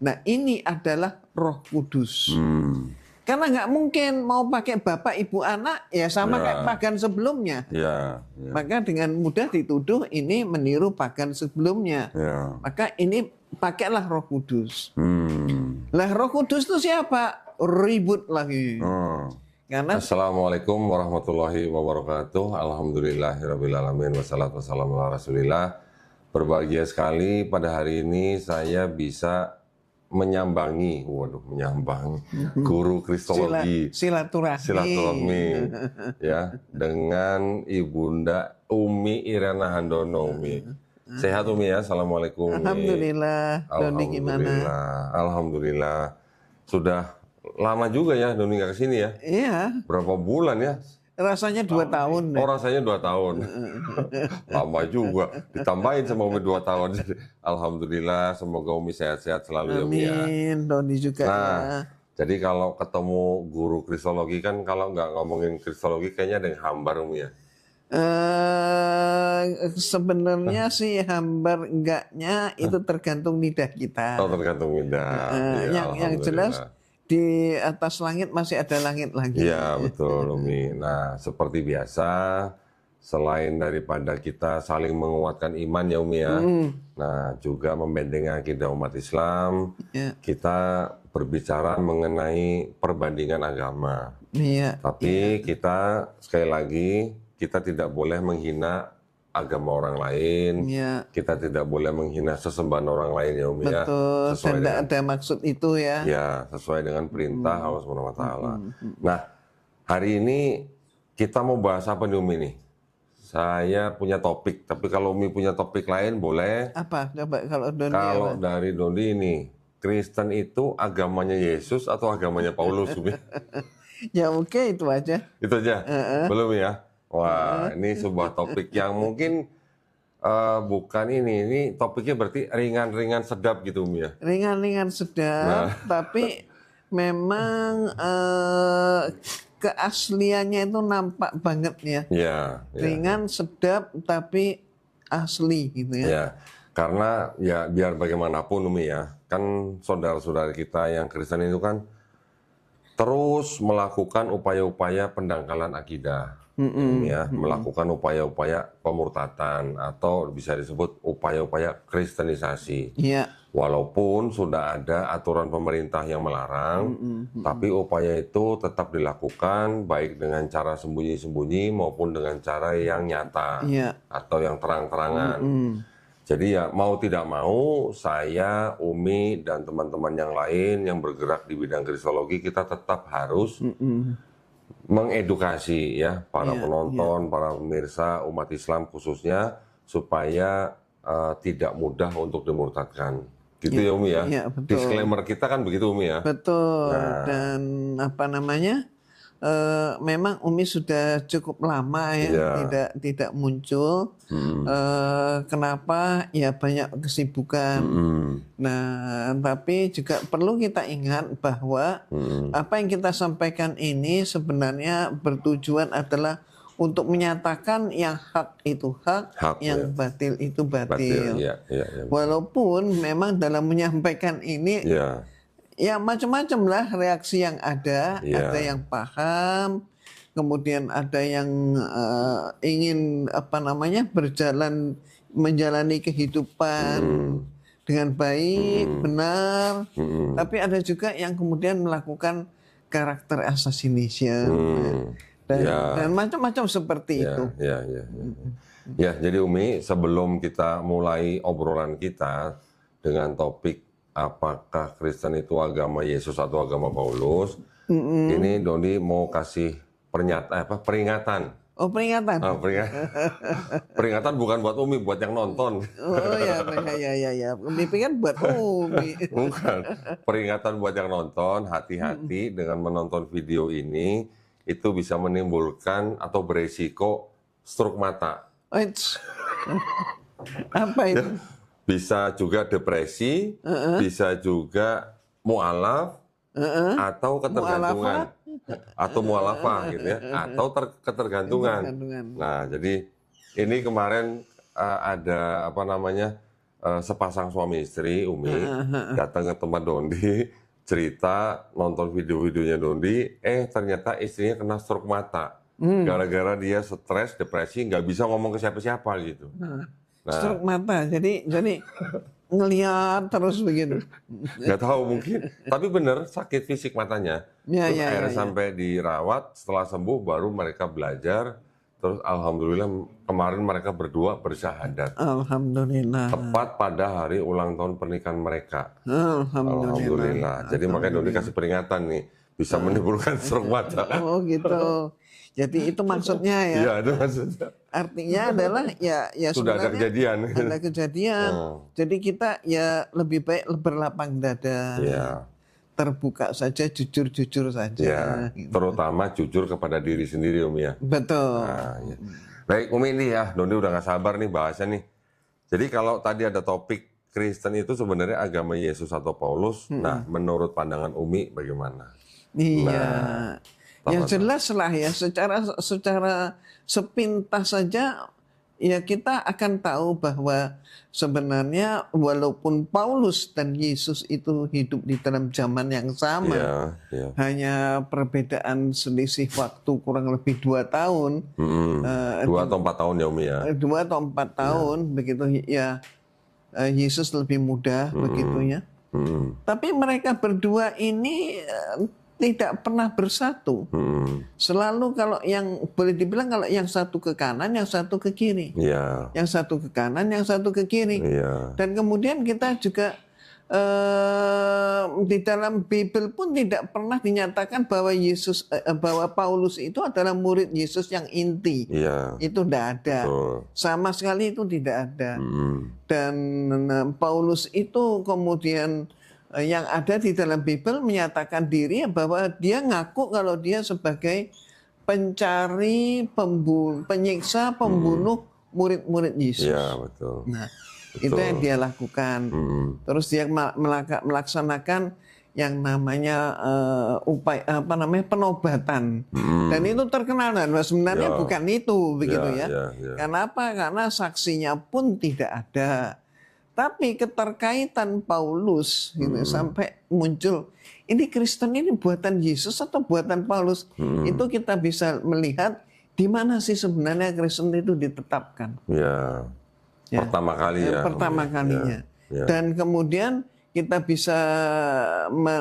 Nah ini adalah Roh Kudus. Karena nggak mungkin mau pakai bapak ibu anak ya sama kayak pagan sebelumnya. Maka dengan mudah dituduh ini meniru pagan sebelumnya. Maka ini pakailah Roh Kudus. Lah Roh Kudus itu siapa? Ribut lagi. Karena Assalamualaikum warahmatullahi wabarakatuh. Alhamdulillahirabbil alamin wassalatu wassalamu ala Rasulillah. Berbahagia sekali pada hari ini saya bisa menyambangi guru kristologi silaturahmi ya dengan Ibunda Umi Irena Handono. Umi sehat Umi ya? Assalamualaikum Umi. Alhamdulillah. Doni gimana? Alhamdulillah. Sudah lama juga ya Doni nggak kesini ya? Iya. Berapa bulan ya? Rasanya 2 tahun. Oh rasanya 2 tahun. Lama juga. Ditambahin sama Umi 2 tahun. Alhamdulillah. Semoga Umi sehat-sehat selalu. Amin. Ya Umi ya. Doni juga nah, ya. Jadi kalau ketemu guru kristologi kan kalau nggak ngomongin kristologi kayaknya ada yang hambar Umi ya? Sebenarnya sih hambar enggaknya itu tergantung lidah kita. Oh tergantung lidah. Yang jelas di atas langit masih ada langit lagi. Iya betul Umi. Nah seperti biasa selain daripada kita saling menguatkan iman ya Umi ya. Nah juga membentengi akidah umat Islam. Kita berbicara mengenai perbandingan agama. Tapi kita sekali lagi kita tidak boleh menghina agama orang lain, kita tidak boleh menghina sesembahan orang lain ya Umi ya. Betul, tidak ada maksud itu ya. Ya, sesuai dengan perintah Allah Subhanahu wa taala. Nah, hari ini kita mau bahas apa nih Umi nih? Saya punya topik, tapi kalau Umi punya topik lain boleh. Apa? Coba kalau Doni. Kalau dari Doni ini, Kristen itu agamanya Yesus atau agamanya Paulus Umi? Ya oke, itu aja. Itu aja? Belum ya? Wah, ini sebuah topik yang mungkin bukan ini topiknya berarti ringan-ringan sedap gitu Umi ya? Ringan-ringan sedap, tapi memang keasliannya itu nampak banget ya. Ringan, sedap, tapi asli gitu ya. Ya, karena ya biar bagaimanapun Umi ya, kan saudara-saudara kita yang Kristen itu kan terus melakukan upaya-upaya pendangkalan akidah. Melakukan upaya-upaya pemurtatan atau bisa disebut upaya-upaya kristenisasi. Walaupun sudah ada aturan pemerintah yang melarang, tapi upaya itu tetap dilakukan baik dengan cara sembunyi-sembunyi maupun dengan cara yang nyata atau yang terang-terangan. Jadi ya mau tidak mau saya, Umi dan teman-teman yang lain yang bergerak di bidang kristologi kita tetap harus mengedukasi ya para penonton, para pemirsa umat Islam khususnya supaya tidak mudah untuk dimurtadkan. Gitu ya Umi ya. Disclaimer kita kan begitu Umi ya. Betul. Dan apa namanya? Memang Umi sudah cukup lama ya tidak muncul. Kenapa? Ya banyak kesibukan. Nah, tapi juga perlu kita ingat bahwa apa yang kita sampaikan ini sebenarnya bertujuan adalah untuk menyatakan yang hak itu hak, yang batil itu batil. Walaupun memang dalam menyampaikan ini ya macam-macam lah reaksi yang ada yang paham, kemudian ada yang ingin menjalani kehidupan dengan baik, benar, tapi ada juga yang kemudian melakukan karakter assassination dan macam-macam seperti itu. Ya, jadi Umi sebelum kita mulai obrolan kita dengan topik apakah Kristen itu agama Yesus atau agama Paulus? Ini Doni mau kasih peringatan. Oh peringatan. Peringatan bukan buat Umi, buat yang nonton. Oh ya. Dipikir buat Umi. Bukan. Peringatan buat yang nonton, hati-hati dengan menonton video ini itu bisa menimbulkan atau beresiko stroke mata. Apa itu? Bisa juga depresi, bisa juga mualaf, atau ketergantungan, atau mualafah gitu ya, atau ketergantungan. Nah, jadi ini kemarin ada sepasang suami istri, Umi, datang ke tempat Dondi, cerita, nonton video-videonya Dondi, ternyata istrinya kena stroke mata. Gara-gara dia stres, depresi, nggak bisa ngomong ke siapa-siapa gitu. Stroke mata, jadi ngelihat terus begitu. Nggak tahu mungkin, tapi bener sakit fisik matanya. Terus akhirnya sampai dirawat, setelah sembuh baru mereka belajar. Terus alhamdulillah kemarin mereka berdua bersyahadat. Alhamdulillah. Tepat pada hari ulang tahun pernikahan mereka. Alhamdulillah. Jadi makanya Doni kasih peringatan nih, bisa menimbulkan stroke mata. Oh gitu. Jadi itu maksudnya ya. Iya, itu maksudnya. Artinya adalah ya sudah ada kejadian. Ada kejadian. Jadi kita ya lebih baik berlapang dada. Iya. Terbuka saja, jujur-jujur saja. Ya, gitu. Terutama jujur kepada diri sendiri, Umi ya. Betul. Nah, ya. Baik, Umi ini ya, Doni udah gak sabar nih bahasnya nih. Jadi kalau tadi ada topik Kristen itu sebenarnya agama Yesus atau Paulus. Nah, menurut pandangan Umi bagaimana? Iya. Yang jelas lah ya, secara sepintas saja ya kita akan tahu bahwa sebenarnya walaupun Paulus dan Yesus itu hidup di dalam zaman yang sama, hanya perbedaan selisih waktu kurang lebih 2 tahun. 2 atau 4 tahun ya Umi ya? 2 atau 4 tahun, begitu ya. Yesus lebih muda, begitu ya. Tapi mereka berdua ini tidak pernah bersatu. Selalu kalau yang boleh dibilang kalau yang satu ke kanan, yang satu ke kiri. Yang satu ke kanan, yang satu ke kiri. Dan kemudian kita juga di dalam Bible pun tidak pernah dinyatakan bahwa bahwa Paulus itu adalah murid Yesus yang inti. Itu tidak ada. Sama sekali itu tidak ada. Dan Paulus itu kemudian yang ada di dalam Bible menyatakan diri bahwa dia ngaku kalau dia sebagai pencari, penyiksa, pembunuh murid-murid Yesus. Betul. Nah, itu yang dia lakukan. Terus dia melaksanakan yang namanya penobatan. Dan itu terkenal dan sebenarnya bukan itu begitu ya. Kenapa? Karena saksinya pun tidak ada. Tapi keterkaitan Paulus gitu, sampai muncul ini Kristen ini buatan Yesus atau buatan Paulus, itu kita bisa melihat di mana sih sebenarnya Kristen itu ditetapkan. Pertama kali ya. Pertama kalinya. Dan kemudian kita bisa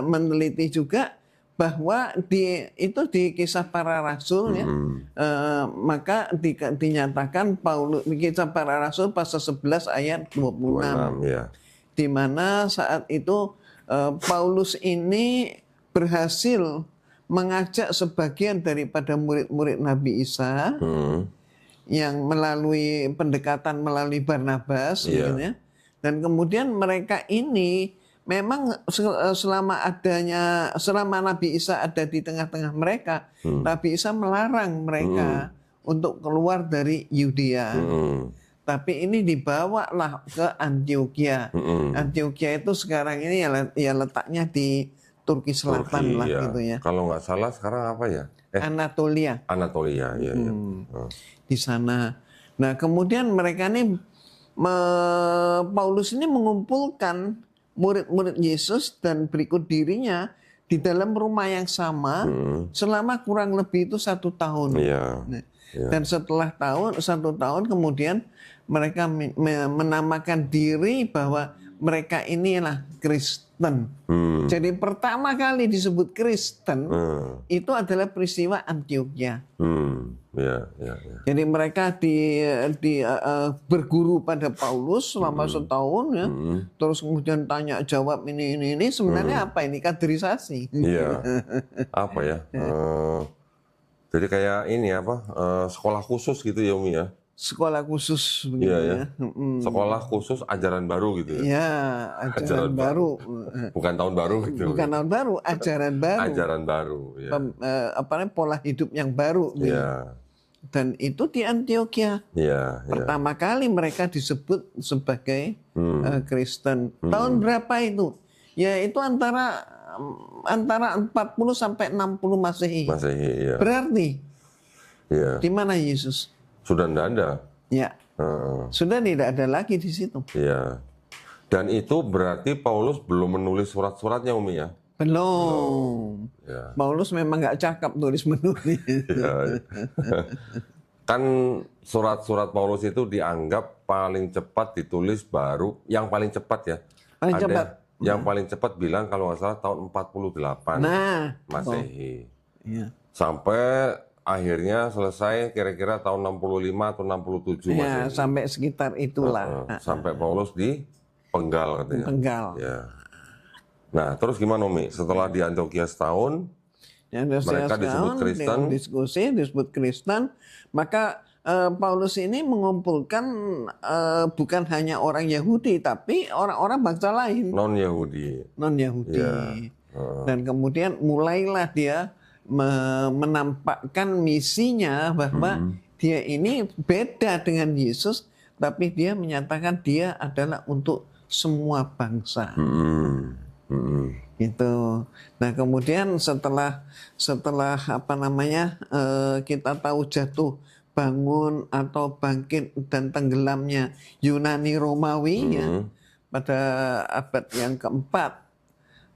meneliti juga bahwa itu di Kisah Para Rasul ya, maka dinyatakan Paulus, Kisah Para Rasul pasal 11 ayat 26, di mana saat itu Paulus ini berhasil mengajak sebagian daripada murid-murid Nabi Isa yang melalui pendekatan melalui Barnabas, gitu ya. Dan kemudian mereka ini memang selama Nabi Isa ada di tengah-tengah mereka, Nabi Isa melarang mereka untuk keluar dari Yudea. Tapi ini dibawalah ke Antioquia. Antioquia itu sekarang ini ya letaknya di Turki Selatan lah gitu ya. Kalau nggak salah sekarang apa ya? Anatolia. Anatolia, iya. Di sana. Nah kemudian mereka ini Paulus ini mengumpulkan murid-murid Yesus dan berikut dirinya di dalam rumah yang sama selama kurang lebih itu 1 tahun. Dan setelah 1 tahun kemudian mereka menamakan diri bahwa mereka inilah Kristen. Jadi pertama kali disebut Kristen itu adalah peristiwa Antioquia. Jadi mereka berguru pada Paulus selama setahun ya. Terus kemudian tanya jawab ini sebenarnya apa ini kaderisasi? Apa ya? Jadi kayak ini apa? Sekolah khusus gitu ya Umi ya. Sekolah khusus begitu ya. Sekolah khusus ajaran baru gitu ya. Ya, ajaran baru. Bukan tahun baru gitu. Bukan tahun baru, ajaran baru. Ajaran baru, ya. Pola hidup yang baru. Gitu. Dan itu di Antioquia. Pertama kali mereka disebut sebagai Kristen. Tahun berapa itu? Ya itu antara 40 sampai 60 Masehi. Berarti di mana Yesus? Sudah tidak ada. Ya. Sudah tidak ada lagi di situ. Dan itu berarti Paulus belum menulis surat-suratnya, Umi ya? Belum. Ya. Paulus memang nggak cakap tulis-menulis. Ya. Kan surat-surat Paulus itu dianggap paling cepat ditulis baru, yang paling cepat ya. Paling Ada cepat. yang paling cepat bilang kalau nggak salah tahun 48 Nah, Masehi. iya. Sampai akhirnya selesai kira-kira tahun 65 atau 67 Ya, Masehi. sampai sekitar itulah. Sampai Paulus dipenggal katanya. Penggal. Ya. Nah, terus gimana Umi? Setelah di Antioquia setahun, mereka disebut Kristen. Disebut Kristen. Maka Paulus ini mengumpulkan bukan hanya orang Yahudi, tapi orang-orang bangsa lain. Non-Yahudi. Ya. Dan kemudian mulailah dia menampakkan misinya bahwa dia ini beda dengan Yesus, tapi dia menyatakan dia adalah untuk semua bangsa. Gitu. Nah kemudian setelah kita tahu jatuh bangun atau bangkit dan tenggelamnya Yunani Romawi ya, pada abad yang keempat,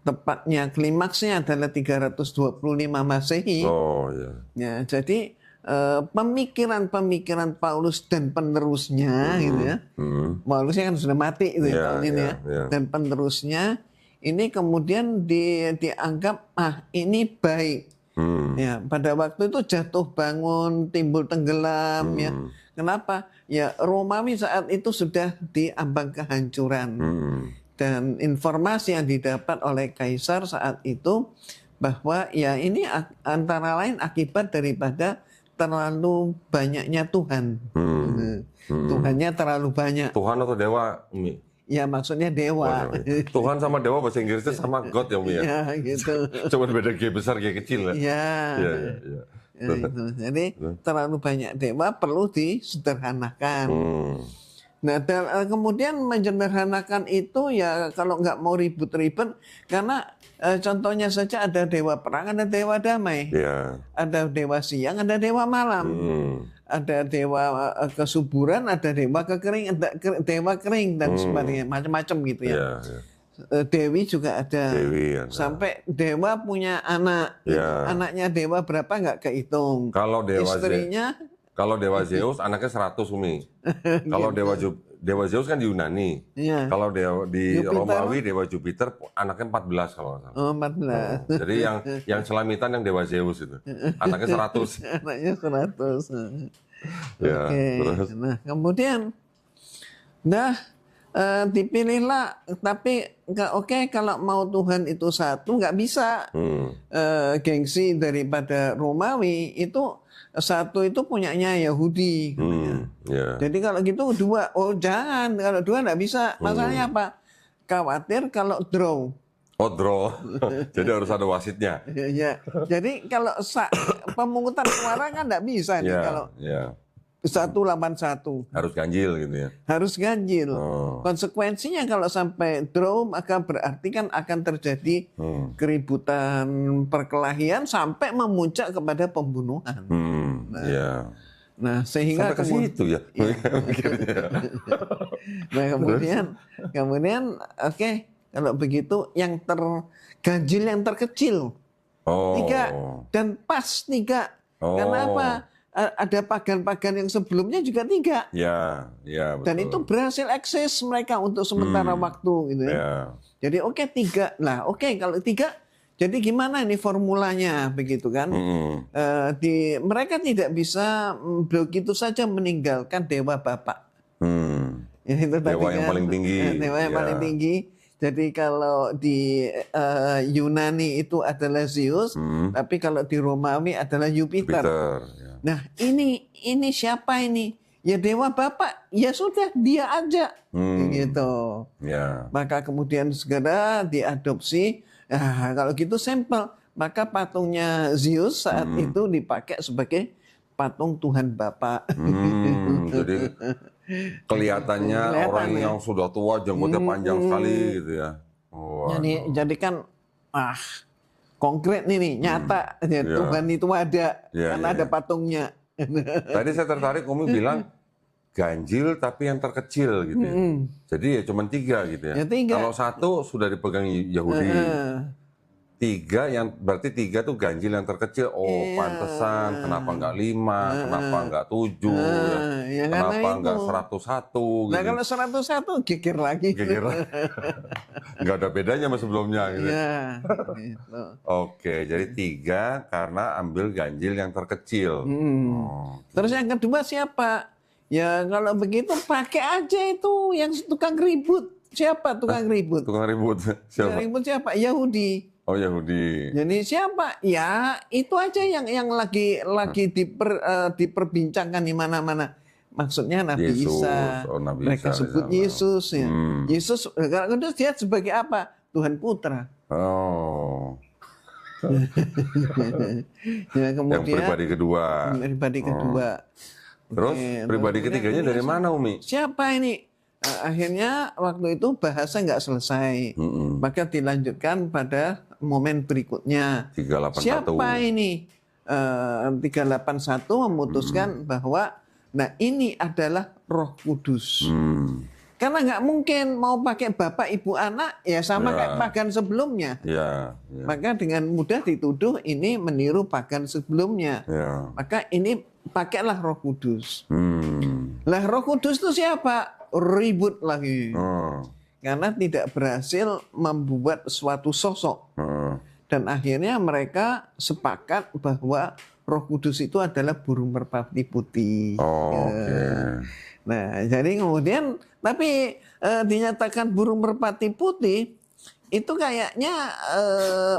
tepatnya klimaksnya adalah 325 Masehi. Oh ya. Ya, jadi pemikiran Paulus dan penerusnya gitu ya. Paulus kan sudah mati itu tahun ini ya. Dan penerusnya ini kemudian dianggap ini baik. Ya, pada waktu itu jatuh bangun, timbul tenggelam ya. Kenapa? Ya Romawi saat itu sudah diambang kehancuran. Dan informasi yang didapat oleh kaisar saat itu bahwa ya ini antara lain akibat daripada terlalu banyaknya Tuhan. Tuhannya terlalu banyak. Tuhan atau dewa, Umi? Ya maksudnya dewa. Tuhan sama dewa bahasa Inggrisnya sama God ya, Umi ya? Ya gitu. Cuma beda G besar, G kecil ya? Ya. Ya, itu. Jadi terlalu banyak dewa perlu disederhanakan. Nah, kemudian menyederhanakan itu ya kalau nggak mau ribut-ribut, karena contohnya saja ada dewa perang, ada dewa damai, ada dewa siang, ada dewa malam, ada dewa kesuburan, ada dewa dewa kering dan sebagainya, macam-macam gitu ya. Dewi juga ada. Sampai dewa punya anak, anaknya dewa berapa nggak kehitung. Kalau dewa istrinya. Kalau dewa Zeus anaknya 100 Umi. Kalau dewa Zeus kan di Yunani. Kalau di Jupiter. Romawi dewa Jupiter anaknya 14 kalau nggak salah. Oh, 14. Jadi yang selamitan yang dewa Zeus itu. Anaknya 100. Anaknya 100. Ya, terus. Nah, kemudian dipilihlah, tapi kalau mau Tuhan itu satu nggak bisa. Gengsi daripada Romawi itu satu itu punyanya Yahudi. Jadi kalau gitu dua, jangan, kalau dua nggak bisa. Masalahnya apa? Khawatir kalau draw. Oh, draw. Jadi harus ada wasitnya. Ya. Jadi kalau pemungutan suara kan nggak bisa nih kalau 181. Harus ganjil gitu ya. Harus ganjil. Konsekuensinya kalau sampai draw maka berarti kan akan terjadi keributan, perkelahian sampai memuncak kepada pembunuhan. Nah, sehingga sampai ke situ ya. Nah, kemudian kalau begitu yang ganjil yang terkecil. 3 dan pas 3. Karena apa? Ada pagan-pagan yang sebelumnya juga 3. Betul. Dan itu berhasil eksis mereka untuk sementara waktu gitu ya. Jadi 3. Nah, kalau 3, jadi gimana ini formulanya begitu kan? Mereka tidak bisa begitu saja meninggalkan dewa bapak. Itu dewa yang paling tinggi. Dewa yang paling tinggi. Jadi kalau di Yunani itu adalah Zeus, tapi kalau di Romawi adalah Jupiter. Nah, ini siapa ini? Ya dewa bapak. Ya sudah, dia aja. Gitu. Maka kemudian segera diadopsi. Nah, kalau gitu sampel. Maka patungnya Zeus saat itu dipakai sebagai patung Tuhan Bapa. Jadi kelihatannya orang yang sudah tua, jenggotnya panjang sekali gitu ya. Jadi kan konkret nih, nyata. Tuhan itu ada, karena ada patungnya. Tadi saya tertarik, Umi bilang ganjil tapi yang terkecil gitu ya. Jadi ya cuma 3 gitu ya. Ya, 3. Kalau 1 sudah dipegang Yahudi. 3 yang berarti 3 tuh ganjil yang terkecil. Oh, pantesan kenapa nggak 5, kenapa nggak 7, ya kenapa karena nggak itu. 101 Nah gitu. kalau 101 geger lagi. Kira-kira nggak ada bedanya sama sebelumnya gitu. Ya, gitu. Oke, jadi 3 karena ambil ganjil yang terkecil. Oh, Terus yang kedua siapa? Ya kalau begitu pakai aja itu yang tukang ribut. Siapa tukang ribut? tukang ribut Tukang siapa? ribut siapa? Yahudi. Oh, Yahudi. Jadi siapa? Ya itu aja yang lagi diperbincangkan di mana-mana. Maksudnya Nabi Yesus. Isa. Oh, Nabi Mereka Isa, sebut misalnya. Yesus ya. Yesus kalau itu dia sebagai apa? Tuhan Putra. Oh, Ya yang kemudian pribadi kedua. pribadi kedua. Terus Oke, pribadi terus ketiganya kemudian dari mana, Umi? siapa ini? Nah, akhirnya waktu itu bahasa nggak selesai. Maka dilanjutkan pada momen berikutnya. 381. Siapa ini? 381 memutuskan bahwa nah ini adalah Roh Kudus. Karena nggak mungkin mau pakai bapak ibu anak ya sama kayak pagan sebelumnya. Ya, ya, Maka dengan mudah dituduh ini meniru pagan sebelumnya. ya. Maka ini pakailah Roh Kudus. Hmm. Lah Roh Kudus itu siapa? Ribut lagi. Oh. Karena tidak berhasil membuat suatu sosok. Oh. Dan akhirnya mereka sepakat bahwa Roh Kudus itu adalah burung merpati putih. Oh, oke. Nah, jadi kemudian tapi dinyatakan burung merpati putih itu kayaknya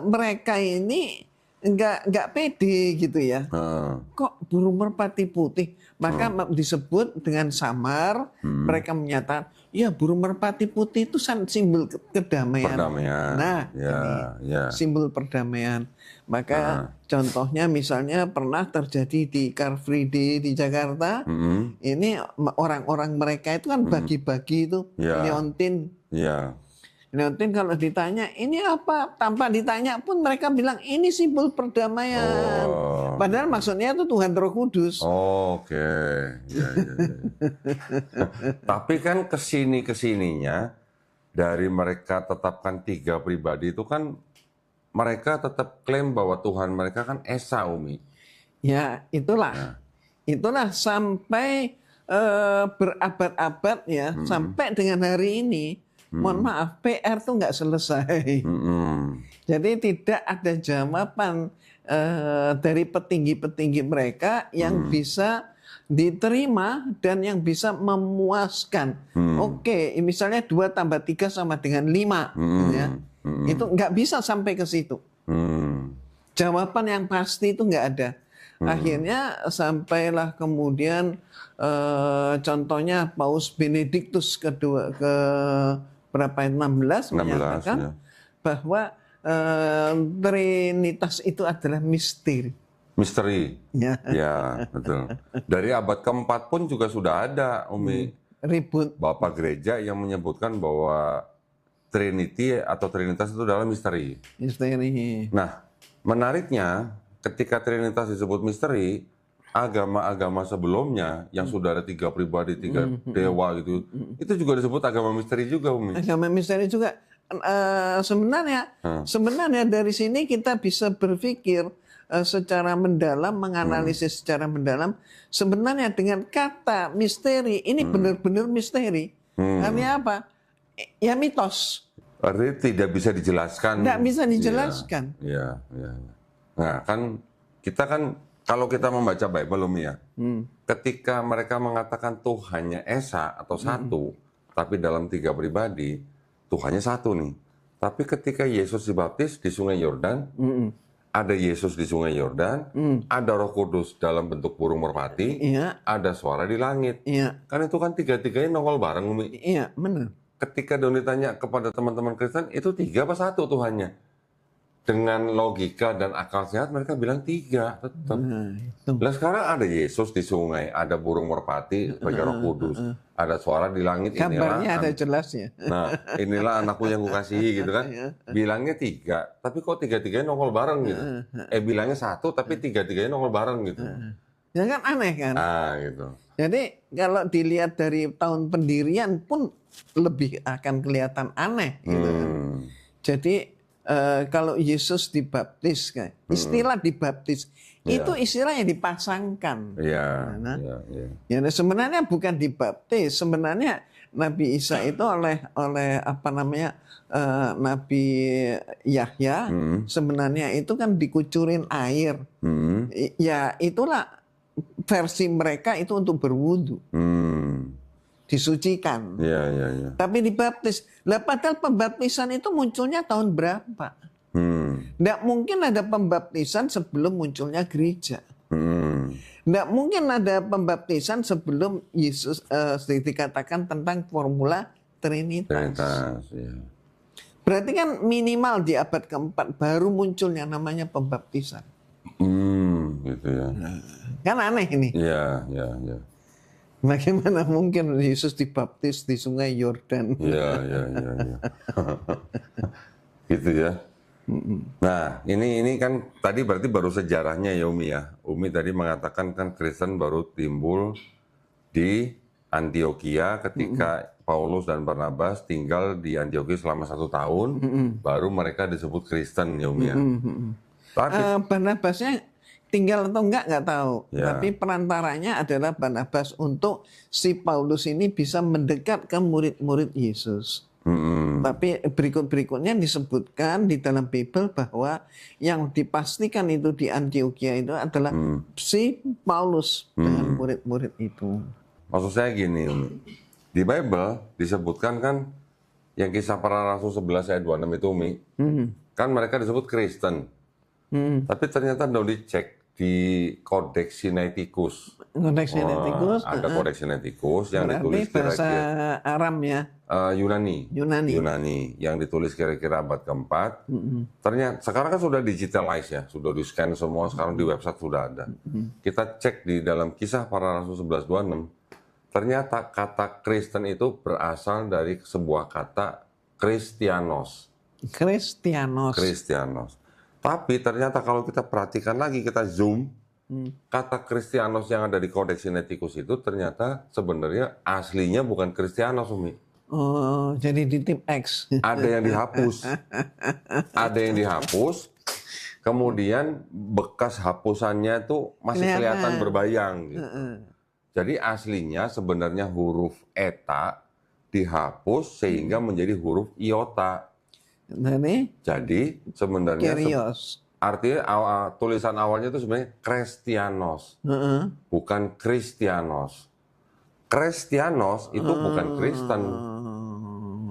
mereka ini nggak pede gitu ya. Kok burung merpati putih? Maka disebut dengan samar. Mereka menyatakan, ya burung merpati putih itu simbol kedamaian. Perdamaian. Nah, ya, ya. simbol perdamaian. Maka contohnya misalnya pernah terjadi di Car Free Day di Jakarta. Ini orang-orang mereka itu kan bagi-bagi itu liontin. Ya. Liontin kalau ditanya ini apa, tanpa ditanya pun mereka bilang ini simbol perdamaian. Padahal maksudnya itu Tuhan Roh Kudus. Oke. Ya, ya, ya. Tapi kan kesininya dari mereka tetapkan 3 pribadi itu kan mereka tetap klaim bahwa Tuhan mereka kan Esa, Umi. Ya, itulah. Itulah sampai berabad-abad ya, sampai dengan hari ini. Mohon maaf, PR tuh nggak selesai. Jadi tidak ada jawaban dari petinggi-petinggi mereka yang bisa diterima dan yang bisa memuaskan. Oke, misalnya 2 tambah 3 sama dengan 5. Ya. Itu nggak bisa sampai ke situ. Jawaban yang pasti itu nggak ada. Akhirnya sampailah kemudian contohnya Paus Benediktus kedua ke berapa 16 menyatakan bahwa Trinitas itu adalah misteri. Misteri. Ya. Ya, betul. Dari abad ke-4 pun juga sudah ada, Umi. Ribut. Bapak gereja yang menyebutkan bahwa Trinity atau Trinitas itu adalah misteri. Misteri. Nah, menariknya ketika Trinitas disebut misteri, agama-agama sebelumnya yang sudah ada 3 pribadi, 3 dewa gitu, itu juga disebut agama misteri juga, Umi. Agama misteri juga. Sebenarnya dari sini kita bisa berpikir secara mendalam, menganalisis secara mendalam. Sebenarnya dengan kata misteri ini benar-benar misteri. Artinya apa? Ya mitos. Artinya tidak bisa dijelaskan. Tidak bisa dijelaskan. Iya, iya. Nah, kan kita kan kalau kita membaca Bible, Umi ya, ketika mereka mengatakan Tuhannya Esa atau satu, tapi dalam 3 pribadi, Tuhannya satu nih. Tapi ketika Yesus dibaptis di Sungai Yordan, ada Yesus di Sungai Yordan, ada Roh Kudus dalam bentuk burung merpati, ada suara di langit. Kan itu kan 3-3-nya nongol bareng, Umi. Iya, benar. Ketika Doni tanya kepada teman-teman Kristen, itu 3 apa 1 Tuhannya? Dengan logika dan akal sehat mereka bilang 3 tetap. Nah, sekarang ada Yesus di sungai, ada burung merpati sebagai Roh Kudus, ada suara di langit. Gambarnya ada jelasnya. Nah, inilah anakku yang kukasihi gitu kan. Bilangnya 3, tapi kok 3-3-nya nongol bareng gitu. Bilangnya 1, tapi 3-3-nya nongol bareng gitu. Ya kan aneh kan? Gitu. Jadi kalau dilihat dari tahun pendirian pun lebih akan kelihatan aneh gitu kan. Jadi kalau Yesus dibaptis kan, istilah dibaptis itu istilah yang dipasangkan. Ya, sebenarnya bukan dibaptis, sebenarnya Nabi Isa itu oleh Nabi Yahya sebenarnya itu kan dikucurin air. Ya itulah versi mereka itu untuk berwudu. Disucikan. Tapi dibaptis. Lah padahal pembaptisan itu munculnya tahun berapa? Nggak mungkin ada pembaptisan sebelum munculnya gereja. Nggak mungkin ada pembaptisan sebelum Yesus dikatakan tentang formula Trinitas. Berarti kan minimal di abad keempat baru muncul yang namanya pembaptisan. Gitu ya. Kan aneh ini. Iya. Bagaimana mungkin Yesus dibaptis di Sungai Yordan? Iya. Gitu ya. Nah, ini kan tadi berarti baru sejarahnya ya Umi ya. Umi tadi mengatakan kan Kristen baru timbul di Antioquia ketika Paulus dan Barnabas tinggal di Antioquia selama 1 tahun, baru mereka disebut Kristen ya Umi ya. Barnabasnya tinggal atau enggak tahu. Tapi perantaranya adalah Barnabas untuk si Paulus ini bisa mendekat ke murid-murid Yesus. Tapi berikutnya disebutkan di dalam Bible bahwa yang dipastikan itu di Antioquia itu adalah si Paulus dengan murid-murid itu. Maksud saya gini, Umi. Di Bible disebutkan kan yang Kisah Para Rasul 11 ayat 26 itu Umi, kan mereka disebut Kristen. Tapi ternyata kalau dicek di Codex Sinaiticus. Ada Codex Sinaiticus yang ditulis kira-kira bahasa Aram ya. Yunani yang ditulis kira-kira abad keempat. Ternyata sekarang kan sudah digitalize ya, sudah di-scan semua, sekarang di website sudah ada. Kita cek di dalam Kisah Para Rasul 11:26, ternyata kata Kristen itu berasal dari sebuah kata Kristianos. Tapi ternyata kalau kita perhatikan lagi, kita zoom, kata Kristianos yang ada di Codex Sinaiticus itu ternyata sebenarnya aslinya bukan Kristianos, Umi. Oh, jadi di tip X. Ada yang dihapus. Kemudian bekas hapusannya itu masih kelihatan berbayang gitu. Jadi aslinya sebenarnya huruf eta dihapus sehingga menjadi huruf iota. Jadi sebenarnya artinya tulisan awalnya itu sebenarnya Kristianos, bukan Kristianos. Kristianos itu bukan Kristen.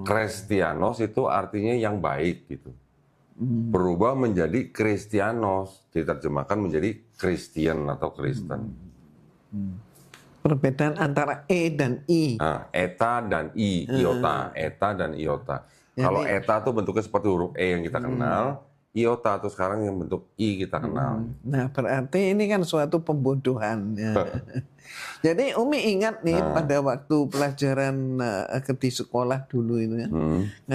Kristianos itu artinya yang baik gitu. Berubah menjadi Kristianos, diterjemahkan menjadi Christian atau Kristen. Perbedaan antara E dan I. Eta dan I, iota. Eta dan iota. Kalau eta tuh bentuknya seperti huruf E yang kita kenal, iota tuh sekarang yang bentuk I kita kenal. Nah, berarti ini kan suatu pembodohan. Jadi Umi ingat nih pada waktu pelajaran di sekolah dulu itu ya,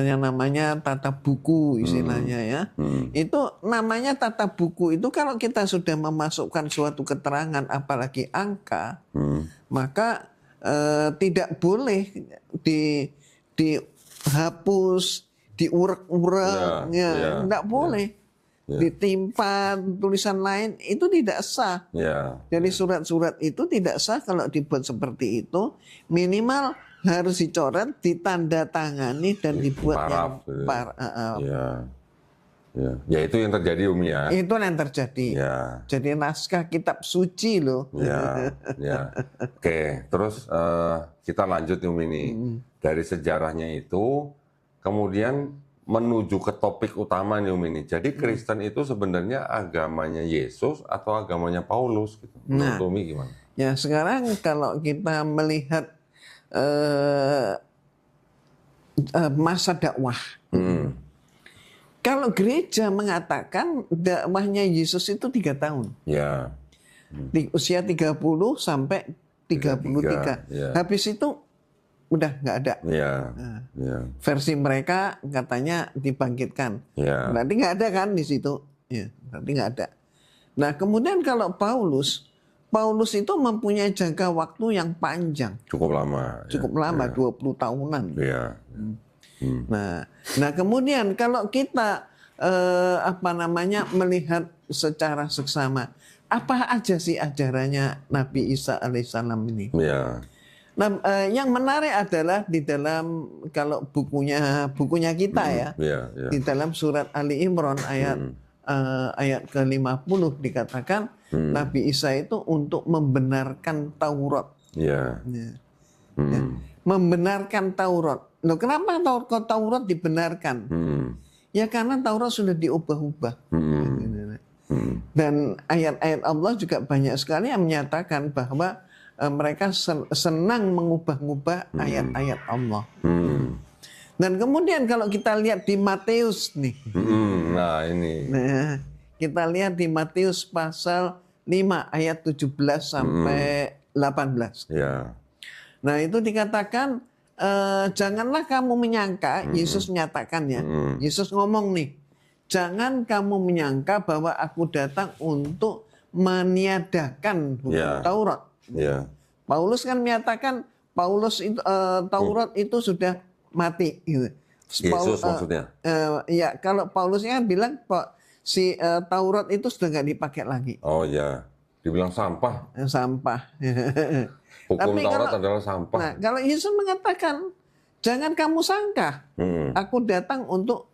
yang namanya tata buku istilahnya ya. Itu namanya tata buku itu kalau kita sudah memasukkan suatu keterangan apalagi angka, maka tidak boleh dihapus, diurek-urek, enggak boleh. Ditimpa tulisan lain itu tidak sah. Jadi surat-surat itu tidak sah kalau dibuat seperti itu. Minimal harus dicoret, ditandatangani dan dibuat Ya itu yang terjadi Umi ya. Itu yang terjadi. Jadi naskah kitab suci loh. Oke, terus kita lanjut Umi nih. Dari sejarahnya itu, kemudian menuju ke topik utama nih Umi nih. Jadi Kristen itu sebenarnya agamanya Yesus atau agamanya Paulus gitu. Menurut Umi gimana? Ya sekarang kalau kita melihat masa dakwah. Kalau gereja mengatakan dakwahnya Yesus itu 3 tahun. Di usia 30 sampai 33. Habis itu udah nggak ada. Versi mereka katanya dibangkitkan. Berarti nggak ada kan di situ. Berarti nggak ada. Nah kemudian kalau Paulus Paulus itu mempunyai jangka waktu yang panjang, Cukup lama. cukup lama, 20 tahunan. Iya. Nah kemudian kalau kita melihat secara seksama, apa aja sih ajarannya Nabi Isa alaihissalam ini? Iya. Nah, yang menarik adalah di dalam kalau bukunya kita ya, Iya. di dalam surat Ali Imran ayat ke-50 dikatakan Nabi Isa itu untuk membenarkan Taurat. Iya. Ya. Ya. Membenarkan Taurat. Loh, kenapa Taurat dibenarkan? Ya karena Taurat sudah diubah-ubah. Dan ayat-ayat Allah juga banyak sekali yang menyatakan bahwa mereka senang mengubah-ubah ayat-ayat Allah. Dan kemudian kalau kita lihat di Matius nih. Nah ini. Nah, kita lihat di Matius pasal 5 ayat 17 sampai 18. Ya. Nah itu dikatakan janganlah kamu menyangka, Yesus menyatakan ya, Yesus ngomong nih, jangan kamu menyangka bahwa aku datang untuk meniadakan hukum Taurat. Ya. Paulus kan menyatakan Taurat itu sudah mati. Gitu. Yesus maksudnya? Ya kalau Paulus kan bilang si Taurat itu sudah nggak dipakai lagi. Oh ya, dibilang sampah. Sampah. Hukum Taurat adalah sampah. Nah, kalau Yesus mengatakan, jangan kamu sangka, aku datang untuk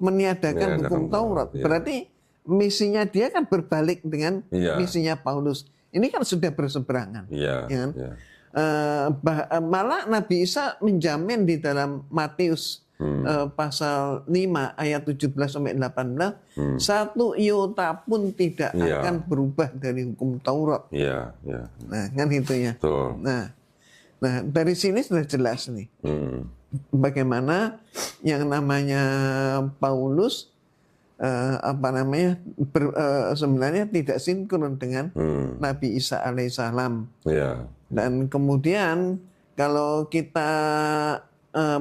meniadakan hukum Taurat. Ya. Berarti misinya dia kan berbalik dengan misinya Paulus. Ini kan sudah berseberangan. Iya. Ya kan? Malah Nabi Isa menjamin di dalam Matius pasal 5 ayat 17 sampai 18, satu iota pun tidak akan berubah dari hukum Taurat. Iya. Nah, kan itu ya. Betul. Nah, dari sini sudah jelas nih. Bagaimana yang namanya Paulus sebenarnya tidak sinkron dengan Nabi Isa alaihissalam. Iya. Dan kemudian kalau kita